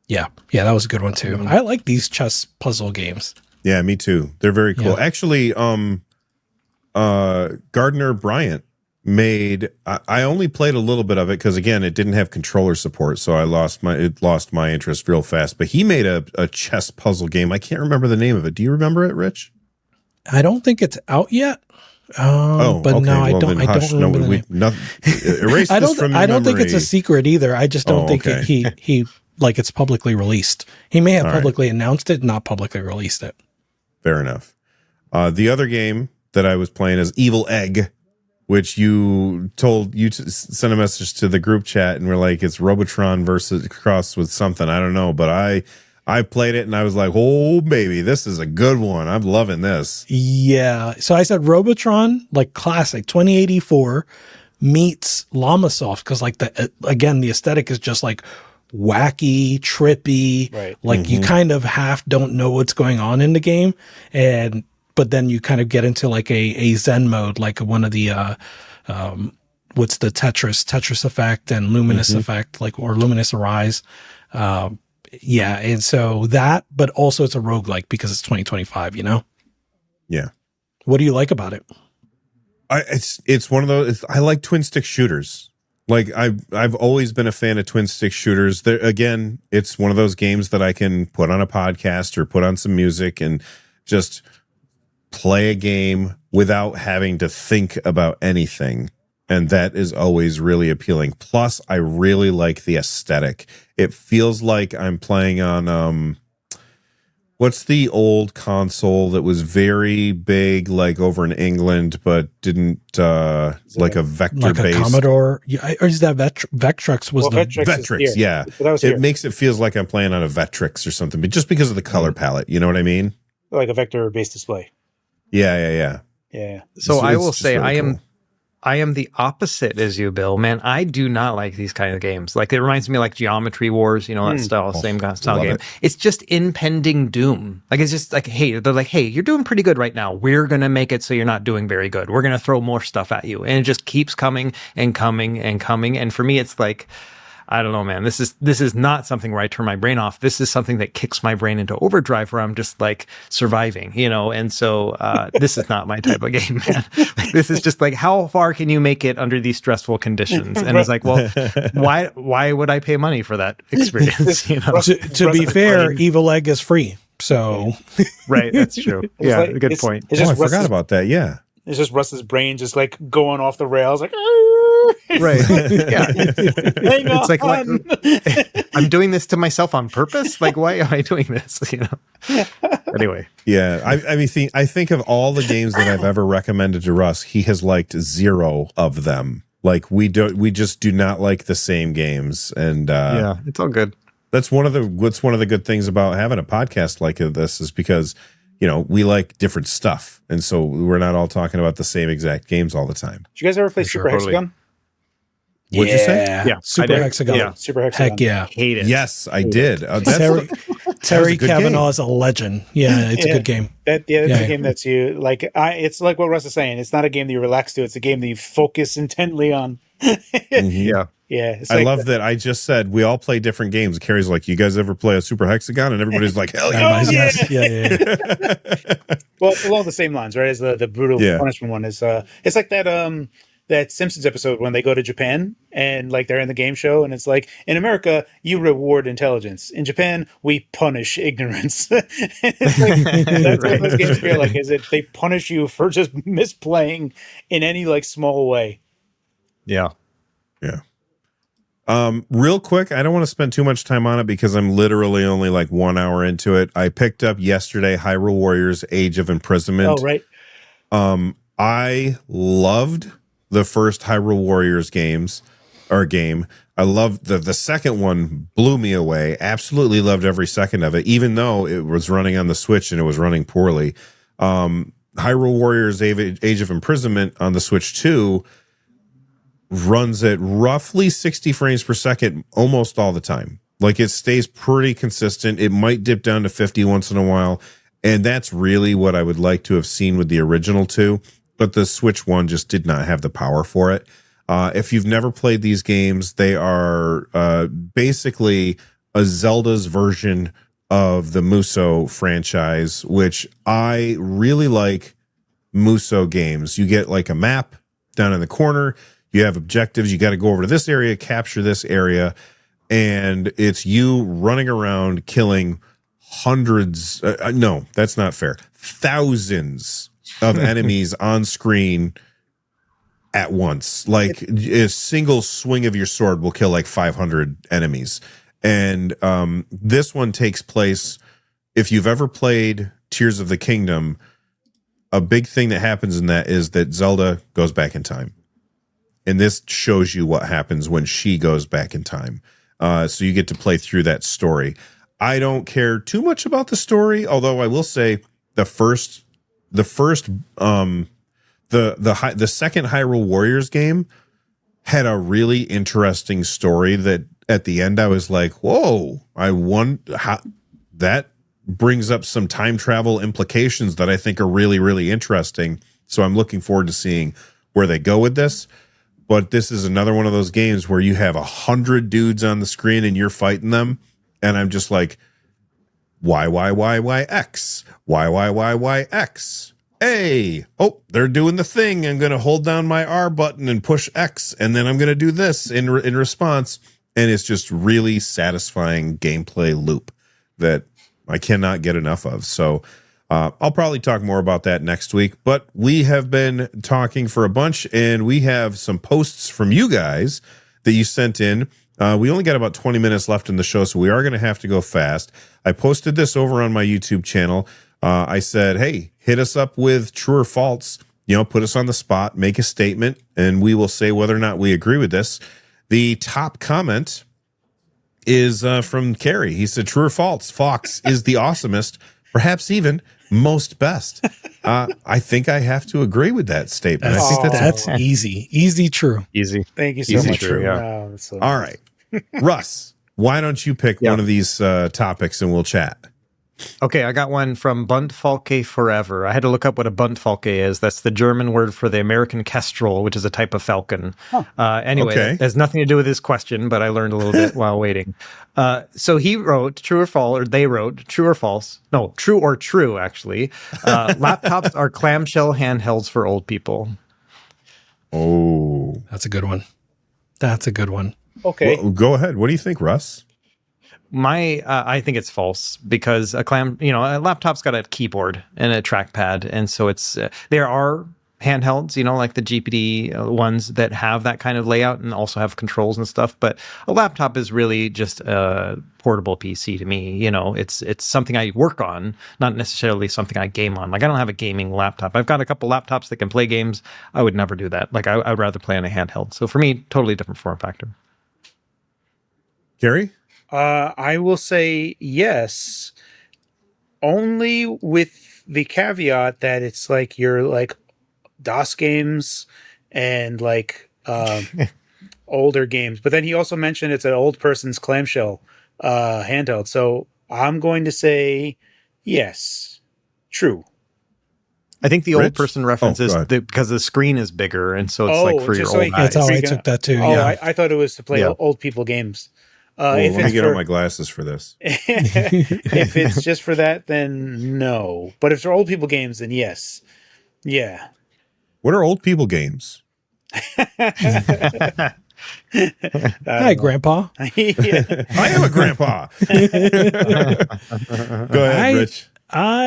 Yeah, that was a good one too. I like these chess puzzle games. Yeah, me too. They're very cool. Yeah. Actually, Gardner Bryant made. I only played a little bit of it because again, it didn't have controller support, so it lost my interest real fast. But he made a chess puzzle game. I can't remember the name of it. Do you remember it, Rich? I don't think it's out yet. But okay. no, I well, don't. I don't remember the name. Erase I this from your I don't think memory. it's a secret either. I just don't think he like it's publicly released. He may have publicly announced it, not publicly released it. Fair enough. The other game that I was playing is Evil Egg, which you sent a message to the group chat and we're like, it's Robotron versus cross with something. I don't know, but I played it and I was like, oh baby, this is a good one. I'm loving this. Yeah. So I said Robotron, like classic 2084 meets Llamasoft, because like the aesthetic is just like wacky, trippy, right? Like you kind of half don't know what's going on in the game, but then you kind of get into like a Zen mode, like one of the what's the Tetris effect and Luminous effect, like, or Luminous Arise. Yeah, and so that, but also it's a roguelike because it's 2025, you know? Yeah. What do you like about it? It's one of those, I like twin stick shooters. Like I've always been a fan of twin stick shooters. There again, it's one of those games that I can put on a podcast or put on some music and just play a game without having to think about anything. And that is always really appealing. Plus, I really like the aesthetic. It feels like I'm playing on What's the old console that was very big, like over in England, but didn't like a vector like based? a Commodore? Yeah, or is that Vectrex? Was Vectrex, yeah. It makes it feels like I'm playing on a Vectrex or something, but just because of the color palette, you know what I mean? Like a vector based display. Yeah. So I will just say really cool. I am the opposite as you, Bill. Man, I do not like these kind of games. Like it reminds me of like Geometry Wars, you know, that style, same style game. It's just impending doom. Like it's just like, hey, they're like, hey, you're doing pretty good right now. We're gonna make it so you're not doing very good. We're gonna throw more stuff at you, and it just keeps coming and coming and coming. And for me, it's like, I don't know, man. This is not something where I turn my brain off. This is something that kicks my brain into overdrive where I'm just like surviving, you know? And so this is not my type of game, man. Like, this is just like, how far can you make it under these stressful conditions? And it's like, well, why would I pay money for that experience? You know? To be fair, Evil Egg is free. So right, that's true. Yeah, like, good point. I forgot about that. Yeah. It's just Russ's brain just like going off the rails, like right. Yeah. It's like I'm doing this to myself on purpose. Like, why am I doing this? You know. Anyway. Yeah. I think of all the games that I've ever recommended to Russ, he has liked 0 of them. Like we just do not like the same games, and yeah, it's all good. That's one of the good things about having a podcast like this is because, you know, we like different stuff. And so we're not all talking about the same exact games all the time. Did you guys ever play Super Hexagon? What'd you say? Yeah. Super Hexagon. Yeah. Super Hexagon. Heck yeah. Hate it. Yes, I did. Terry Kavanaugh is a legend. Yeah, it's a good game. It's a game that's you like. It's like what Russ is saying. It's not a game that you relax to. It's a game that you focus intently on. Yeah. Yeah. I love that. I just said we all play different games. Carrie's like, you guys ever play a Super Hexagon? And everybody's like, hell yeah. Yeah. Well, it's along the same lines, right? As the brutal punishment one is. It's like that Simpsons episode when they go to Japan and like they're in the game show and it's like, in America you reward intelligence, in Japan we punish ignorance. It's like, that's what those games feel like, is that they punish you for just misplaying in any like small way. Yeah. Real quick, I don't want to spend too much time on it because I'm literally only like 1 hour into it. I picked up yesterday Hyrule Warriors Age of Imprisonment. Oh, right. I loved the first Hyrule Warriors game. I loved the second one, blew me away. Absolutely loved every second of it, even though it was running on the Switch and it was running poorly. Hyrule Warriors Age of Imprisonment on the Switch 2 runs at roughly 60 frames per second almost all the time. Like it stays pretty consistent. It might dip down to 50 once in a while. And that's really what I would like to have seen with the original 2. But the Switch 1 just did not have the power for it. If you've never played these games, they are basically a Zelda's version of the Musou franchise, which I really like. Musou games. You get like a map down in the corner. You have objectives. You got to go over to this area, capture this area. And it's you running around killing hundreds. No, that's not fair. Thousands of enemies on screen at once. Like a single swing of your sword will kill like 500 enemies. And this one takes place, if you've ever played Tears of the Kingdom, a big thing that happens in that is that Zelda goes back in time. And this shows you what happens when she goes back in time. So you get to play through that story. I don't care too much about the story, although I will say the second Hyrule Warriors game had a really interesting story that at the end I was like, whoa, that brings up some time travel implications that I think are really, really interesting. So I'm looking forward to seeing where they go with this. But this is another one of those games where you have 100 dudes on the screen and you're fighting them. And I'm just like, Y, X. Y, X. Hey, oh, they're doing the thing. I'm going to hold down my R button and push X. And then I'm going to do this in response. And it's just really satisfying gameplay loop that I cannot get enough of. So I'll probably talk more about that next week, but we have been talking for a bunch and we have some posts from you guys that you sent in. We only got about 20 minutes left in the show, so we are going to have to go fast. I posted this over on my YouTube channel. I said, hey, hit us up with true or false. Put us on the spot, make a statement, and we will say whether or not we agree with this. The top comment is from Kerry. He said, true or false, Fox is the awesomest, perhaps even most best. I think I have to agree with that statement. I think that's easy. Easy, true. Easy. Thank you so Easy, much. true. Yeah. No, so all right. Russ, why don't you pick one of these topics and we'll chat? Okay, I got one from Buntfalke Forever. I had to look up what a Buntfalke is. That's the German word for the American kestrel, which is a type of falcon. Anyway, Okay. that has nothing to do with this question, but I learned a little bit while waiting. So he wrote, true or false, or they wrote, true or false. No, true or true, actually. Laptops are clamshell handhelds for old people. Oh. That's a good one. That's a good one. Okay. Well, go ahead. What do you think, Russ? I think it's false because a laptop's got a keyboard and a trackpad, and so it's there are handhelds, like the GPD ones that have that kind of layout and also have controls and stuff. But a laptop is really just a portable PC to me. It's something I work on, not necessarily something I game on. Like I don't have a gaming laptop. I've got a couple laptops that can play games. I would never do that. Like I'd rather play on a handheld. So for me, totally different form factor. Gary? I will say yes, only with the caveat that it's like your like DOS games and like older games. But then he also mentioned it's an old person's clamshell handheld. So I'm going to say yes, true. I think the Rich? old person reference is because the screen is bigger, and so it's like for your just old like- eyes. That's how I took that too. Oh, Yeah. I thought it was to play Yeah. old people games. Let me get on my glasses for this. If it's just for that, then no. But if they're old people games, then yes. Yeah. What are old people games? Hi, Grandpa. Yeah. I am a grandpa. Go ahead, Rich. I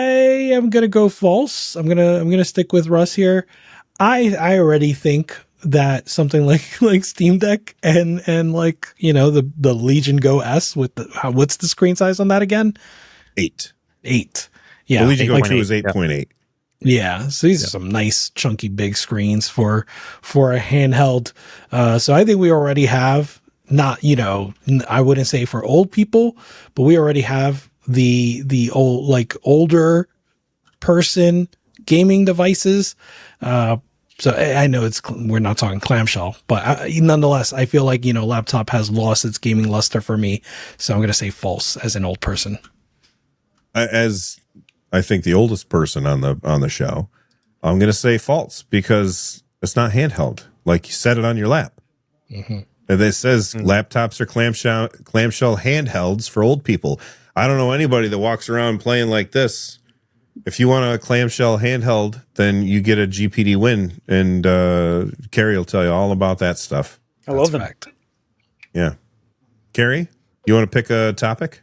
am gonna go false. I'm gonna stick with Russ here. I already think that something like Steam Deck and like the Legion Go S with what's the screen size on that again? 8. Yeah, The Legion Go 2 is 8.8, 8.8. Yeah, so these are some nice chunky big screens for a handheld. So I think we already have not I wouldn't say for old people, but we already have the old older person gaming devices. So I know we're not talking clamshell, but nonetheless, I feel like laptop has lost its gaming luster for me. So I'm going to say false as an old person. As I think the oldest person on the show, I'm going to say false because it's not handheld. Like you set it on your lap. Mm-hmm. And it says laptops are clamshell handhelds for old people. I don't know anybody that walks around playing like this. If you want a clamshell handheld, then you get a GPD win, and Carrie will tell you all about that stuff. I love them. Fact. Yeah. Carrie, you want to pick a topic?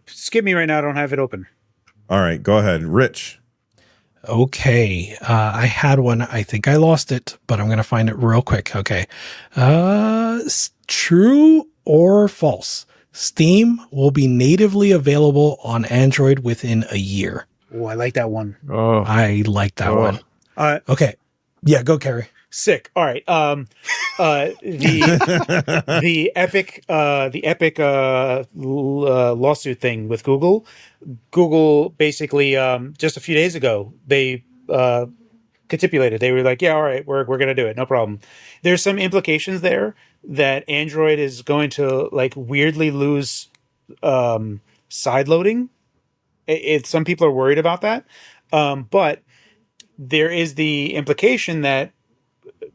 Skip me right now. I don't have it open. All right, go ahead. Rich. Okay. I had one. I think I lost it, but I'm going to find it real quick. Okay. True or false? Steam will be natively available on Android within a year. Oh, I like that one. Oh, I like that one. Okay. Yeah, go Carrie. Sick. All right. The Epic lawsuit thing with Google. Google basically just a few days ago they capitulated. They were like, "Yeah, all right, we're gonna do it, no problem." There's some implications there that Android is going to like weirdly lose side loading. Some people are worried about that, but there is the implication that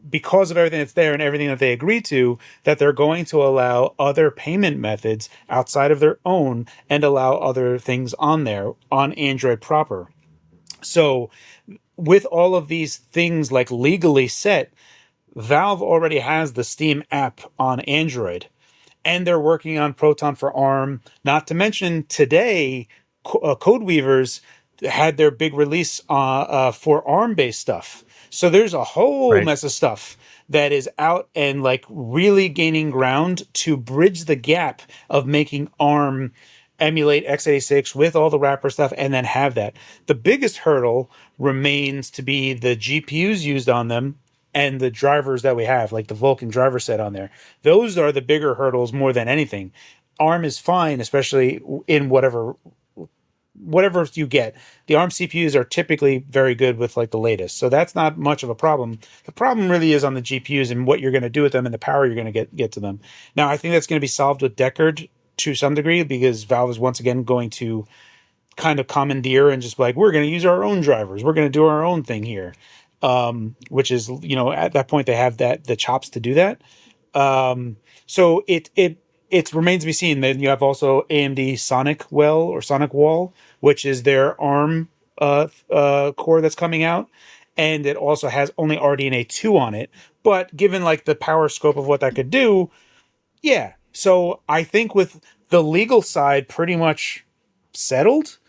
because of everything that's there and everything that they agreed to, that they're going to allow other payment methods outside of their own and allow other things on there on Android proper. So with all of these things like legally set, Valve already has the Steam app on Android, and they're working on Proton for ARM. Not to mention today, Codeweavers had their big release for ARM-based stuff. So there's a whole Right. mess of stuff that is out and like really gaining ground to bridge the gap of making ARM emulate x86 with all the wrapper stuff and then have that. The biggest hurdle remains to be the GPUs used on them and the drivers that we have, like the Vulkan driver set on there. Those are the bigger hurdles more than anything. ARM is fine, especially in whatever you get. The ARM CPUs are typically very good with like the latest, so that's not much of a problem. The problem really is on the GPUs and what you're going to do with them and the power you're going to get to them. Now, I think that's going to be solved with Deckard to some degree because Valve is once again going to kind of commandeer and just be like, we're going to use our own drivers, we're going to do our own thing here, which is, you know, at that point they have the chops to do that. So it remains to be seen. Then you have also AMD Sonic Wall, which is their ARM core that's coming out, and it also has only RDNA 2 on it. But given like the power scope of what that could do, yeah. So I think with the legal side pretty much settled,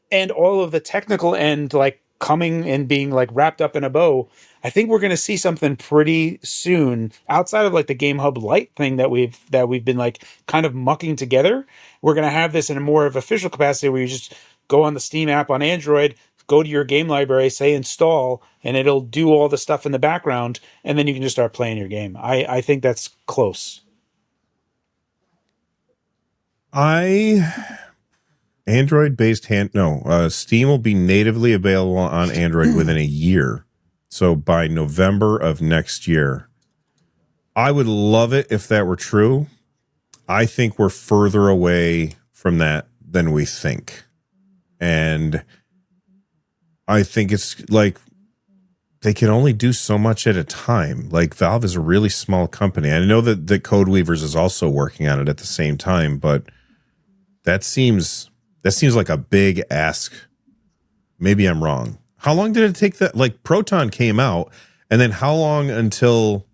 and all of the technical end like coming and being like wrapped up in a bow, I think we're going to see something pretty soon outside of like the Game Hub Lite thing that we've been like kind of mucking together. We're going to have this in a more of official capacity where you just go on the Steam app on Android, go to your game library, say install, and it'll do all the stuff in the background, and then you can just start playing your game. I think that's close. Steam will be natively available on Android within a year. So by November of next year. I would love it if that were true. I think we're further away from that than we think. And I think it's like they can only do so much at a time. Like Valve is a really small company. I know that the Code Weavers is also working on it at the same time, but that seems like a big ask. Maybe I'm wrong. How long did it take that? Like Proton came out, and then how long until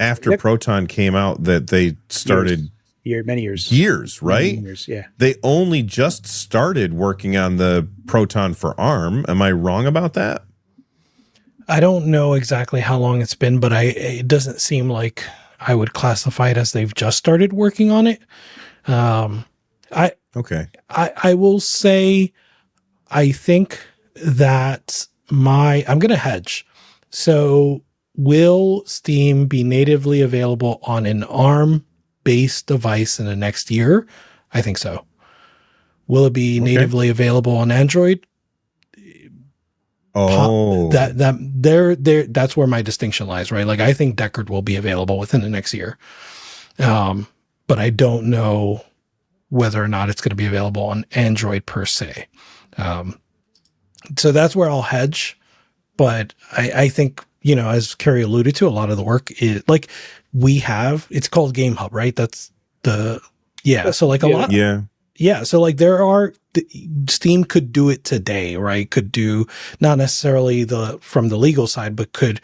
after Proton came out that they started? Many years. Years, right? Many years, yeah. They only just started working on the Proton for ARM. Am I wrong about that? I don't know exactly how long it's been, but it doesn't seem like I would classify it as they've just started working on it. I will say, I think that I'm going to hedge. So will Steam be natively available on an ARM-based device in the next year? I think so. Will it be natively available on Android? Oh, that's where my distinction lies, right? Like I think Deckard will be available within the next year. But I don't know whether or not it's going to be available on Android per se. So that's where I'll hedge. But I think, you know, as Carrie alluded to, a lot of the work is like it's called Game Hub, right? That's so like a lot. Yeah. Yeah. So like Steam could do it today, right? Could do not necessarily from the legal side, but could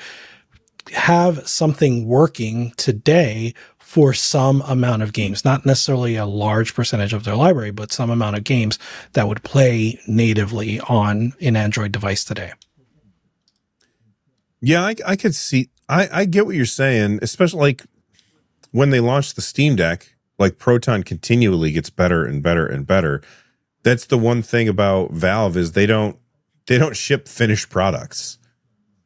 have something working today for some amount of games, not necessarily a large percentage of their library, but some amount of games that would play natively on an Android device today. Yeah, I could see, I get what you're saying, especially like when they launched the Steam Deck, like Proton continually gets better and better and better. That's the one thing about Valve is they don't ship finished products.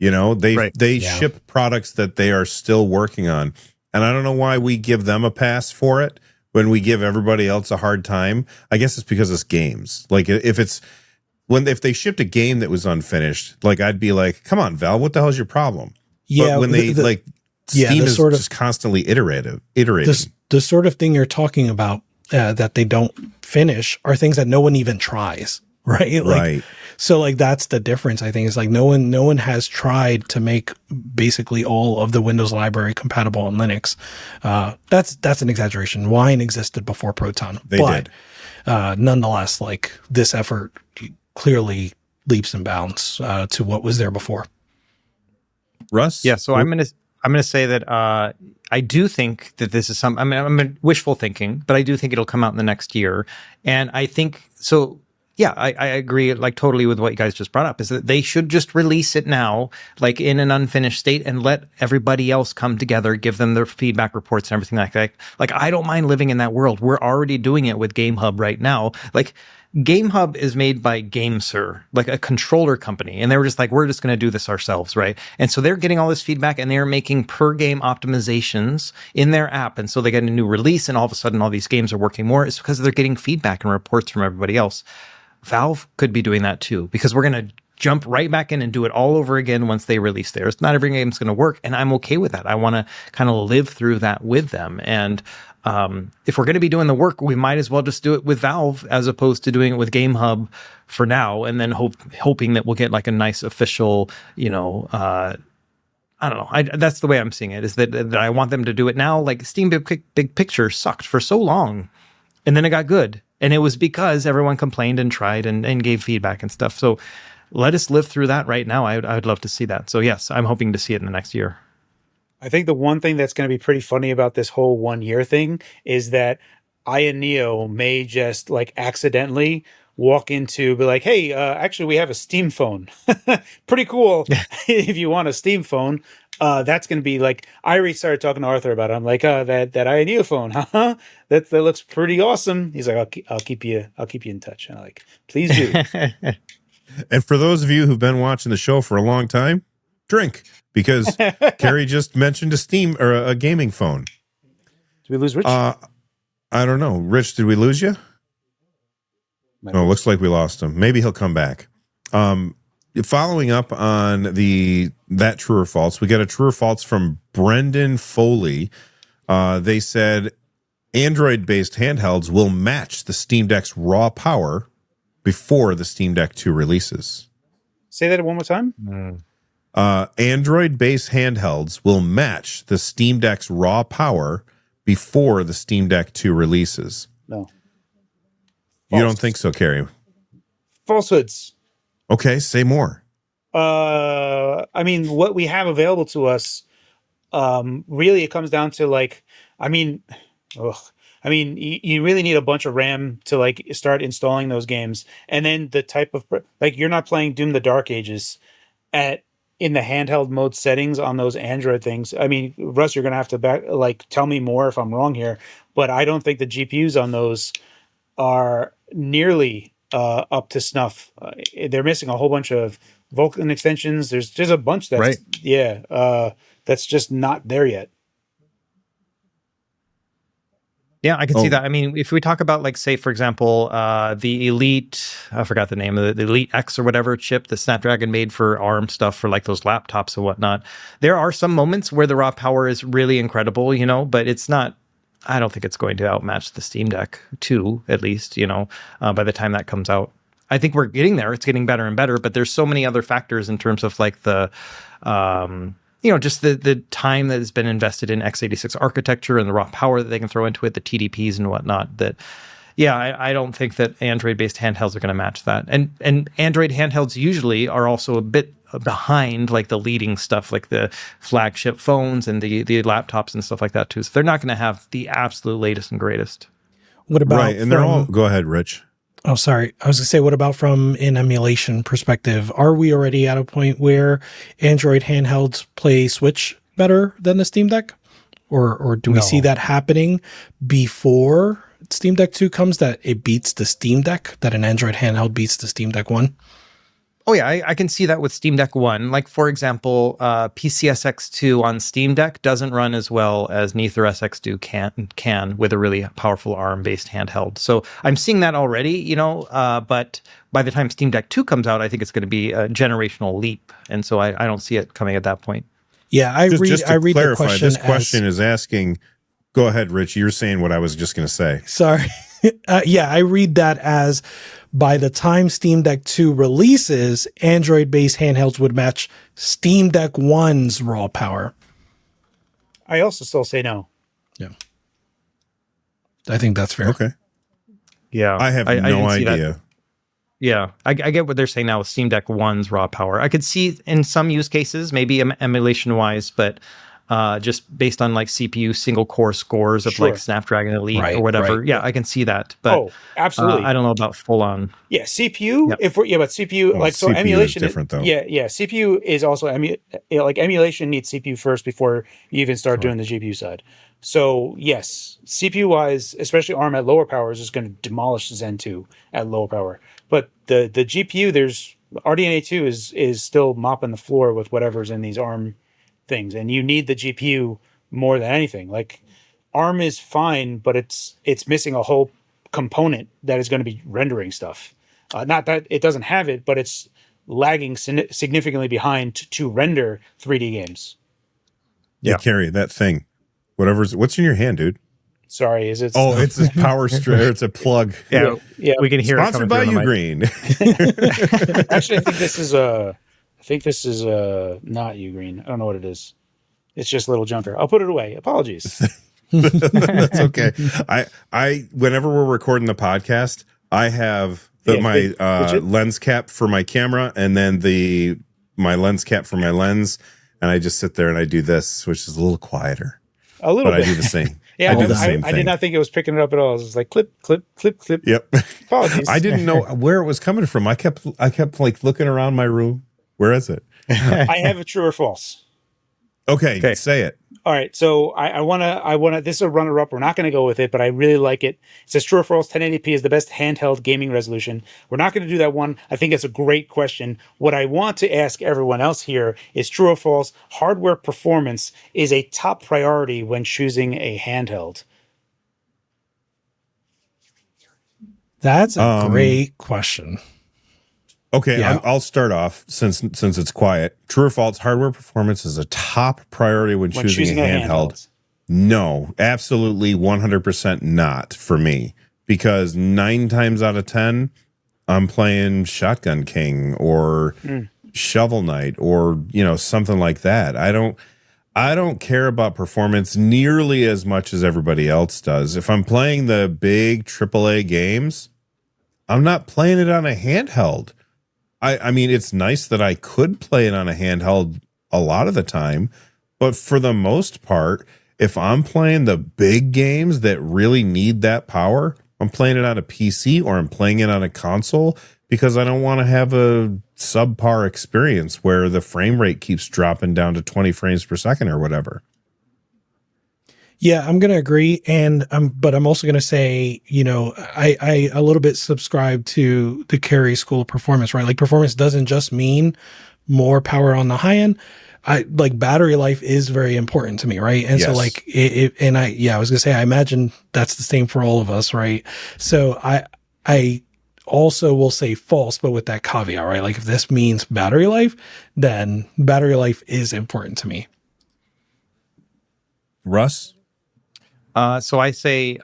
You know, they ship products that they are still working on. And I don't know why we give them a pass for it when we give everybody else a hard time. I guess it's because it's games. Like if they shipped a game that was unfinished, like I'd be like, come on, Valve, what the hell is your problem? Yeah. But when Steam is just constantly iterating. The sort of thing you're talking about that they don't finish are things that no one even tries. Right. Right. So like, that's the difference. I think is like no one has tried to make basically all of the Windows library compatible on Linux. That's an exaggeration. Wine existed before Proton, but nonetheless, like this effort clearly leaps and bounds to what was there before. Russ? Yeah. So I'm gonna say that I do think that this is I'm wishful thinking, but I do think it'll come out in the next year, and I think so. Yeah, I agree like totally with what you guys just brought up, is that they should just release it now, like in an unfinished state, and let everybody else come together, give them their feedback reports and everything like that. Like, I don't mind living in that world. We're already doing it with GameHub right now. Like, GameHub is made by GameSir, like a controller company. And they were just like, we're just going to do this ourselves, right? And so they're getting all this feedback and they're making per game optimizations in their app. And so they get a new release and all of a sudden all these games are working more. It's because they're getting feedback and reports from everybody else. Valve could be doing that too, because we're going to jump right back in and do it all over again once they release theirs. Not every game's going to work, and I'm okay with that. I want to kind of live through that with them. And if we're going to be doing the work, we might as well just do it with Valve as opposed to doing it with GameHub for now, and then hoping that we'll get like a nice official, I don't know. That's the way I'm seeing it, is that I want them to do it now. Like Steam Big Picture sucked for so long, and then it got good. And it was because everyone complained and tried and gave feedback and stuff. So let us live through that right now. I would love to see that. So yes, I'm hoping to see it in the next year. I think the one thing that's going to be pretty funny about this whole 1 year thing is that I and Neo may just like accidentally walk into, be like, hey, actually we have a Steam phone. Pretty cool. If you want a Steam phone. That's going to be like, I already started talking to Arthur about it. I'm like, that Neo phone, huh? That looks pretty awesome. He's like, I'll keep you in touch. And I'm like, please do. And for those of you who've been watching the show for a long time, drink, because Carrie just mentioned a Steam or a gaming phone. Did we lose Rich? I don't know. Rich, did we lose you? No, looks like we lost him. Maybe he'll come back. Following up on that true or false, we got a true or false from Brendan Foley. They said Android-based handhelds will match the Steam Deck's raw power before the Steam Deck 2 releases. Say that one more time. Android-based handhelds will match the Steam Deck's raw power before the Steam Deck 2 releases. No. You don't think so, Carrie? Falsehoods. Okay, say more. I mean, what we have available to us, really, it comes down to like, you really need a bunch of RAM to like start installing those games, and then the type of like you're not playing Doom: The Dark Ages in the handheld mode settings on those Android things. I mean, Russ, you're gonna have to tell me more if I'm wrong here, but I don't think the GPUs on those are nearly up to snuff. They're missing a whole bunch of Vulkan extensions. There's just a bunch that's right. That's just not there yet. Yeah, I can see that. I mean, if we talk about, like, say, for example, the Elite, I forgot the name of it, the Elite X or whatever chip that Snapdragon made for ARM stuff for like those laptops and whatnot, there are some moments where the raw power is really incredible, but it's not, I don't think it's going to outmatch the Steam Deck 2, at least, by the time that comes out. I think we're getting there. It's getting better and better, but there's so many other factors in terms of like the, just the time that has been invested in x86 architecture and the raw power that they can throw into it, the TDPs and whatnot, that, I don't think that Android-based handhelds are going to match that. And Android handhelds usually are also a bit behind like the leading stuff, like the flagship phones and the laptops and stuff like that too. So they're not going to have the absolute latest and greatest. What about right? And they're all. Go ahead, Rich. Oh, sorry. I was going to say, what about from an emulation perspective? Are we already at a point where Android handhelds play Switch better than the Steam Deck? Or do we see that happening before Steam Deck 2 comes, that it beats the Steam Deck, that an Android handheld beats the Steam Deck 1? Oh, yeah, I can see that with Steam Deck 1. Like, for example, PCSX2 on Steam Deck doesn't run as well as Nether SX2 can with a really powerful ARM-based handheld. So I'm seeing that already, but by the time Steam Deck 2 comes out, I think it's going to be a generational leap. And so I don't see it coming at that point. Yeah, I read the question. This question is asking, go ahead, Rich, you're saying what I was just going to say. Sorry. I read that as, by the time Steam Deck 2 releases, Android-based handhelds would match Steam Deck 1's raw power. I also still say no. Yeah. I think that's fair. Okay. Yeah. I have no idea. Yeah. I get what they're saying now with Steam Deck 1's raw power. I could see in some use cases, maybe emulation-wise, but just based on like CPU single core scores of like Snapdragon Elite or whatever. Yeah, I can see that. But absolutely. I don't know about full on. Yeah, CPU. Yep. But CPU so CPU emulation is different though. Yeah, CPU is also like emulation needs CPU first before you even start doing the GPU side. So yes, CPU wise, especially ARM at lower powers is going to demolish Zen 2 at lower power. But the GPU, there's RDNA 2 is still mopping the floor with whatever's in these ARM things, and you need the GPU more than anything. Like ARM is fine, but it's missing a whole component that is going to be rendering stuff. Not that it doesn't have it, but it's lagging significantly behind to render 3D games. Yeah, Carrie, that thing. What's in your hand, dude? Sorry, is it? Oh, it's this power strip. It's a plug. Yeah, we can hear Sponsored it by Ugreen. Actually, I think this is not Ugreen. I don't know what it is. It's just a little junker. I'll put it away. Apologies. That's okay. I whenever we're recording the podcast, I have my lens cap for my camera and then my lens cap for my lens, and I just sit there and I do this, which is a little quieter. A little bit. I do the same. Yeah, I do the same thing. I did not think it was picking it up at all. It was like clip, clip, clip, clip. Yep. Apologies. I didn't know where it was coming from. I kept like looking around my room. Where is it? I have a true or false. Okay, say it. All right, so I wanna. This is a runner-up. We're not going to go with it, but I really like it. It says true or false. 1080p is the best handheld gaming resolution. We're not going to do that one. I think it's a great question. What I want to ask everyone else here is true or false. Hardware performance is a top priority when choosing a handheld. That's a great question. Okay, Yeah. I'll start off since it's quiet. True or false? Hardware performance is a top priority when choosing a handheld. No, absolutely 100% not for me, because 9 times out of 10, I'm playing Shotgun King or Shovel Knight or something like that. I don't care about performance nearly as much as everybody else does. If I'm playing the big AAA games, I'm not playing it on a handheld. I mean, it's nice that I could play it on a handheld a lot of the time, but for the most part, if I'm playing the big games that really need that power, I'm playing it on a PC or I'm playing it on a console because I don't want to have a subpar experience where the frame rate keeps dropping down to 20 frames per second or whatever. Yeah, I'm going to agree. But I'm also going to say, I a little bit subscribe to the Carey school of performance, right? Like performance doesn't just mean more power on the high end. Like battery life is very important to me, right? And so like I was going to say, I imagine that's the same for all of us, right? So I also will say false, but with that caveat, right? Like if this means battery life, then battery life is important to me. Russ? So I say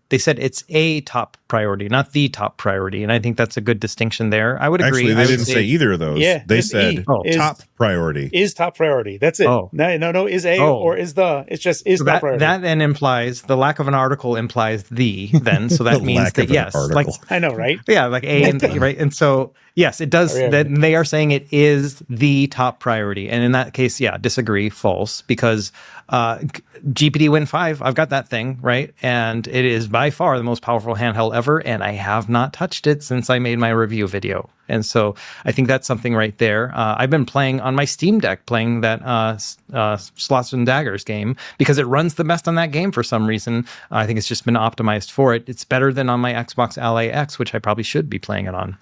they said it's a top priority, not the top priority, and I think that's a good distinction there. I would agree. Actually, they didn't say either of those. Yeah, they said top priority. Is top priority. That's it. Oh. No, is a or is the. It's just is top priority. That then implies the lack of an article implies the then. So that means that yes, like I know, right? Yeah, like A and the, right? And so yes, it does. That they are saying it is the top priority, and in that case, yeah, disagree, false, because GPT Win 5, I've got that thing, right? And it is by far the most powerful handheld ever, and I have not touched it since I made my review video. And so I think that's something right there. I've been playing on my Steam Deck, playing that Slots and Daggers game, because it runs the best on that game for some reason. I think it's just been optimized for it. It's better than on my Xbox Ally X, which I probably should be playing it on.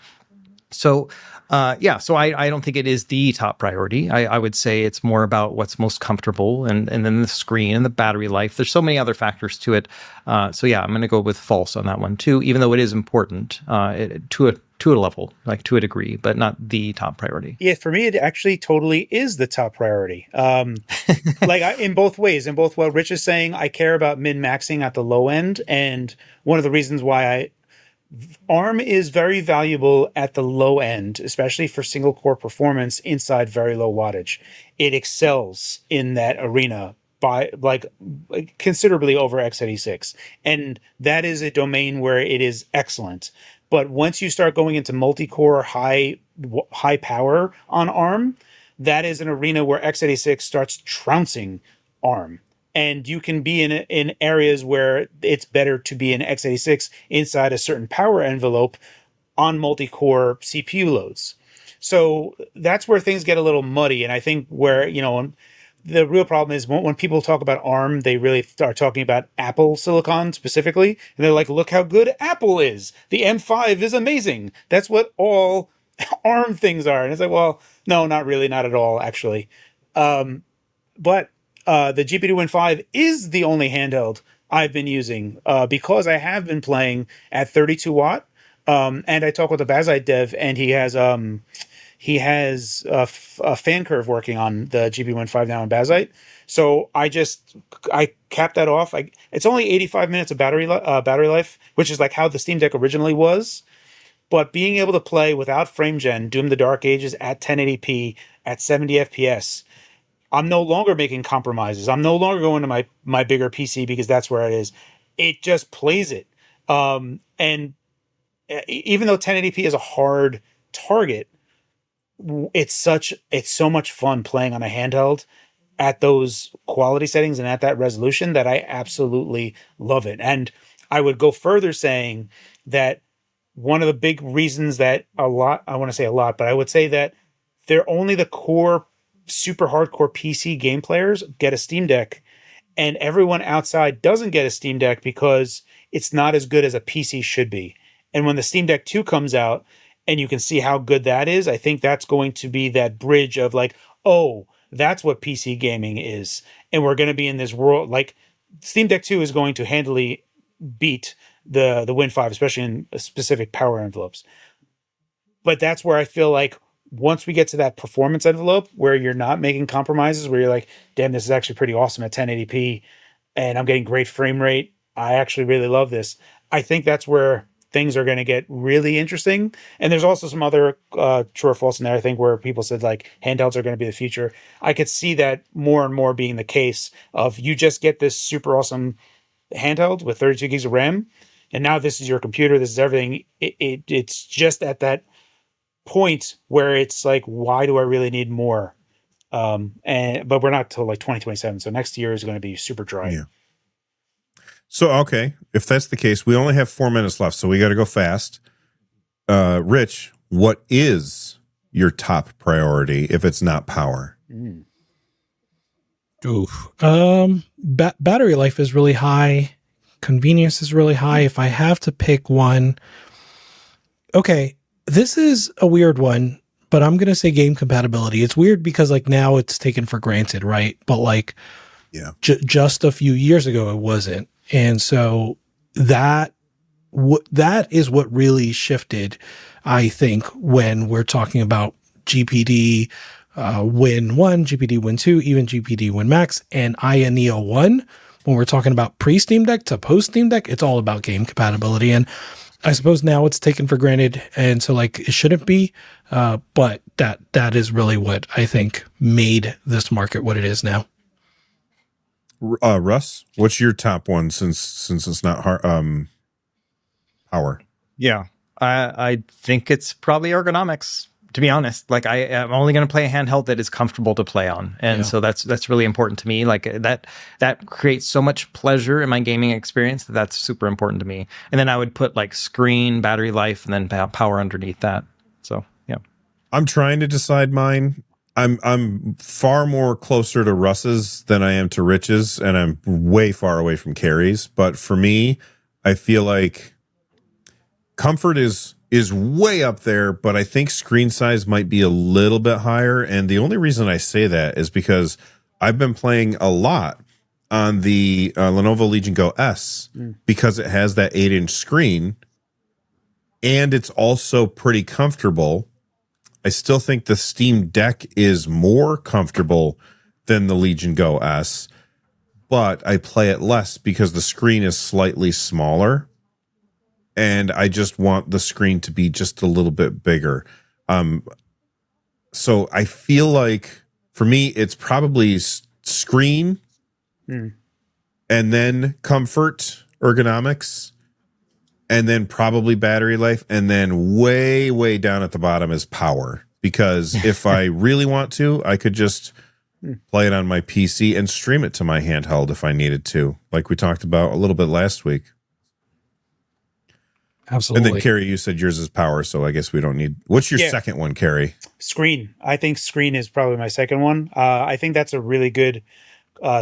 So, so I don't think it is the top priority. I would say it's more about what's most comfortable and then the screen and the battery life. There's so many other factors to it. So yeah, I'm going to go with false on that one too, even though it is important to a level, like to a degree, but not the top priority. Yeah, for me, it actually totally is the top priority. In both ways, in both what Rich is saying, I care about min-maxing at the low end. And one of the reasons why ARM is very valuable at the low end, especially for single core performance inside very low wattage. It excels in that arena by like considerably over x86. And that is a domain where it is excellent. But once you start going into multi-core high power on ARM, that is an arena where x86 starts trouncing ARM. And you can be in areas where it's better to be in x86 inside a certain power envelope on multi-core CPU loads. So that's where things get a little muddy. And I think where, the real problem is when people talk about ARM, they really start talking about Apple silicon specifically. And they're like, look how good Apple is. The M5 is amazing. That's what all ARM things are. And it's like, well, no, not really, not at all, actually. But the GPD Win 5 is the only handheld I've been using because I have been playing at 32 watt. And I talked with the Bazite dev, and he has a fan curve working on the GPD Win 5 now in Bazite. So I capped that off. It's only 85 minutes of battery life, which is like how the Steam Deck originally was. But being able to play without frame gen Doom the Dark Ages at 1080p at 70 FPS, I'm no longer making compromises. I'm no longer going to my bigger PC because that's where it is. It just plays it. And even though 1080p is a hard target, it's so much fun playing on a handheld at those quality settings and at that resolution that I absolutely love it. And I would go further saying that one of the big reasons that I want to say a lot, but I would say that they're only the core super hardcore PC game players get a Steam Deck, and everyone outside doesn't get a Steam Deck because it's not as good as a PC should be. And when the Steam Deck 2 comes out and you can see how good that is, I think that's going to be that bridge of like, oh, that's what PC gaming is. And we're going to be in this world, like Steam Deck 2 is going to handily beat the Win 5, especially in specific power envelopes. But that's where I feel like once we get to that performance envelope where you're not making compromises, where you're like, damn, this is actually pretty awesome at 1080p and I'm getting great frame rate, I actually really love this. I think that's where things are going to get really interesting. And there's also some other true or false in there, I think, where people said like handhelds are going to be the future. I could see that more and more being the case of you just get this super awesome handheld with 32 gigs of RAM. And now this is your computer. This is everything. It's just at that point where it's like, why do I really need more? But we're not till like 2027. So next year is going to be super dry. Yeah. So, okay, if that's the case, we only have 4 minutes left, so we got to go fast. Rich, what is your top priority if it's not power? Battery life is really high. Convenience is really high. If I have to pick one, okay, this is a weird one, but I'm going to say game compatibility. It's weird because like now it's taken for granted, right? But like, just a few years ago, it wasn't. And so that is what really shifted, I think, when we're talking about GPD Win 1, GPD Win 2, even GPD Win Max, and Aya Neo 1. When we're talking about pre-Steam Deck to post-Steam Deck, it's all about game compatibility. And I suppose now it's taken for granted, and so like it shouldn't be, but that is really what I think made this market what it is now. Russ, what's your top one since it's not hard, power? Yeah, I think it's probably ergonomics. To be honest, like I am only going to play a handheld that is comfortable to play on, and so that's really important to me. Like that creates so much pleasure in my gaming experience that's super important to me. And then I would put like screen, battery life, and then power underneath that. So yeah, I'm trying to decide mine. I'm far more closer to Russ's than I am to Rich's, and I'm way far away from Carrie's. But for me, I feel like comfort is way up there, but I think screen size might be a little bit higher. And the only reason I say that is because I've been playing a lot on the Lenovo Legion Go S because it has that 8-inch screen, and it's also pretty comfortable. I still think the Steam Deck is more comfortable than the Legion Go S, but I play it less because the screen is slightly smaller, and I just want the screen to be just a little bit bigger. So I feel like for me, it's probably screen and then comfort, ergonomics, and then probably battery life, and then way down at the bottom is power. because if I really want to, I could just play it on my PC and stream it to my handheld if I needed to, like we talked about a little bit last week. Absolutely. And then, Carrie, you said yours is power, so I guess we don't need... What's your second one, Carrie? Screen. I think screen is probably my second one. I think that's a really good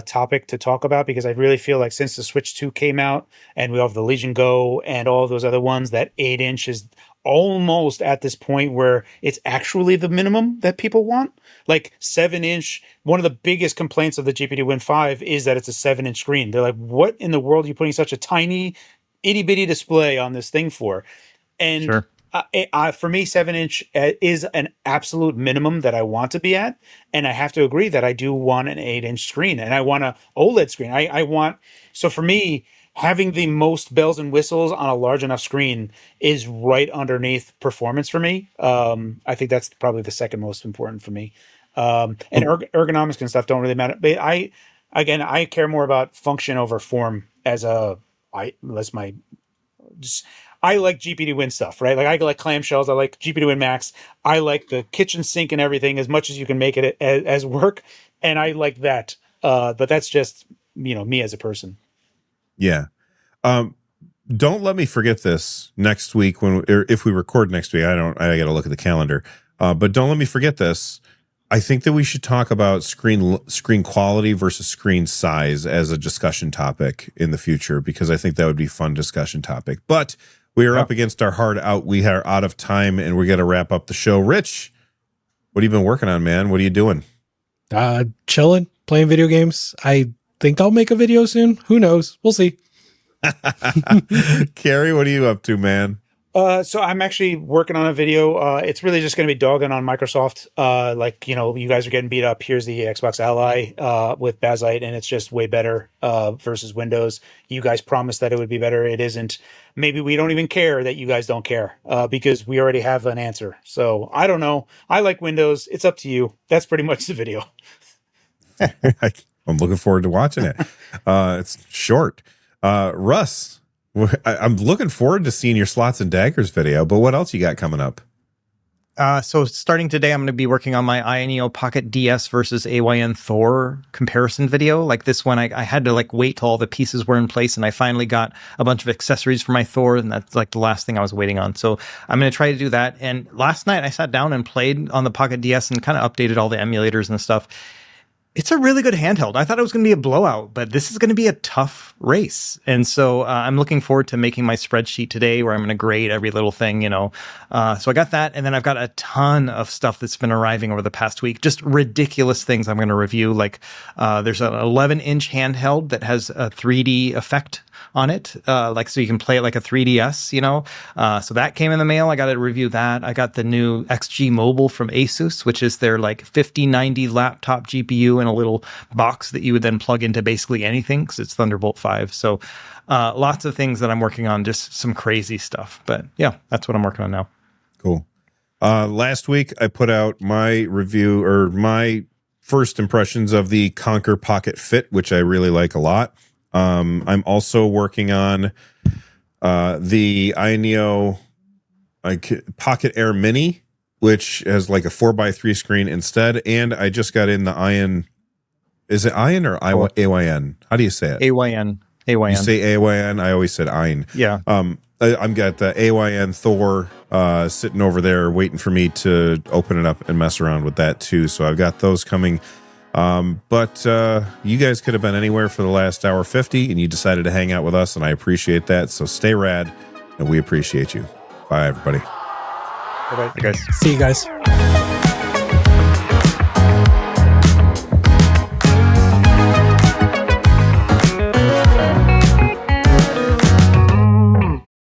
topic to talk about, because I really feel like since the Switch 2 came out and we have the Legion Go and all those other ones, that 8-inch is almost at this point where it's actually the minimum that people want. Like 7-inch, one of the biggest complaints of the GPD Win 5 is that it's a 7-inch screen. They're like, what in the world are you putting such a tiny itty bitty display on this thing for? And Sure. For me, 7-inch is an absolute minimum that I want to be at. And I have to agree that I do want an 8-inch screen, and I want an OLED screen. I want, so for me, having the most bells and whistles on a large enough screen is right underneath performance for me. I think that's probably the second most important for me. And ergonomics and stuff don't really matter. But I care more about function over form I like GPD Win stuff, right? Like I like clamshells. I like GPD Win Max. I like the kitchen sink and everything as much as you can make it as work. And I like that. But that's just, me as a person. Yeah. Don't let me forget this next week if we record next week. I got to look at the calendar. But don't let me forget this. I think that we should talk about screen quality versus screen size as a discussion topic in the future, because I think that would be a fun discussion topic. But we are up against our hard out. We are out of time, and we're going to wrap up the show. Rich, what have you been working on, man? What are you doing? Chilling, playing video games. I think I'll make a video soon. Who knows? We'll see. Carrie, what are you up to, man? So I'm actually working on a video. It's really just going to be dogging on Microsoft. You guys are getting beat up. Here's the Xbox Ally with Bazzite, and it's just way better versus Windows. You guys promised that it would be better. It isn't. Maybe we don't even care that you guys don't care because we already have an answer. So I don't know. I like Windows. It's up to you. That's pretty much the video. I'm looking forward to watching it. It's short. Russ, I'm looking forward to seeing your Slots and Daggers video, but what else you got coming up? So starting today, I'm going to be working on my INEO Pocket DS versus AYN Thor comparison video. Like this one, I had to wait till all the pieces were in place, and I finally got a bunch of accessories for my Thor, and that's the last thing I was waiting on. So I'm going to try to do that. And last night I sat down and played on the Pocket DS and kind of updated all the emulators and stuff. It's a really good handheld. I thought it was going to be a blowout, but this is going to be a tough race. And so I'm looking forward to making my spreadsheet today where I'm going to grade every little thing, So I got that. And then I've got a ton of stuff that's been arriving over the past week. Just ridiculous things I'm going to review. There's an 11-inch handheld that has a 3D effect on it. So you can play it like a 3DS, So that came in the mail. I got to review that. I got the new XG Mobile from Asus, which is their 5090 laptop GPU in a little box that you would then plug into basically anything because it's Thunderbolt 5. So lots of things that I'm working on, just some crazy stuff. But yeah, that's what I'm working on now. Cool. Last week, I put out my review or my first impressions of the Conquer Pocket Fit, which I really like a lot. I'm also working on the INEO Pocket Air Mini, which has a 4x3 screen instead. And I just got in the Ion. Is it Ion or AYN? How do you say it? AYN. You say AYN? I always said Ion. Yeah. I've got the AYN Thor sitting over there waiting for me to open it up and mess around with that too. So I've got those coming. But you guys could have been anywhere for the last hour 50 and you decided to hang out with us, and I appreciate that. So stay rad, and we appreciate you. Bye, everybody. Bye-bye. Hey guys. See you guys.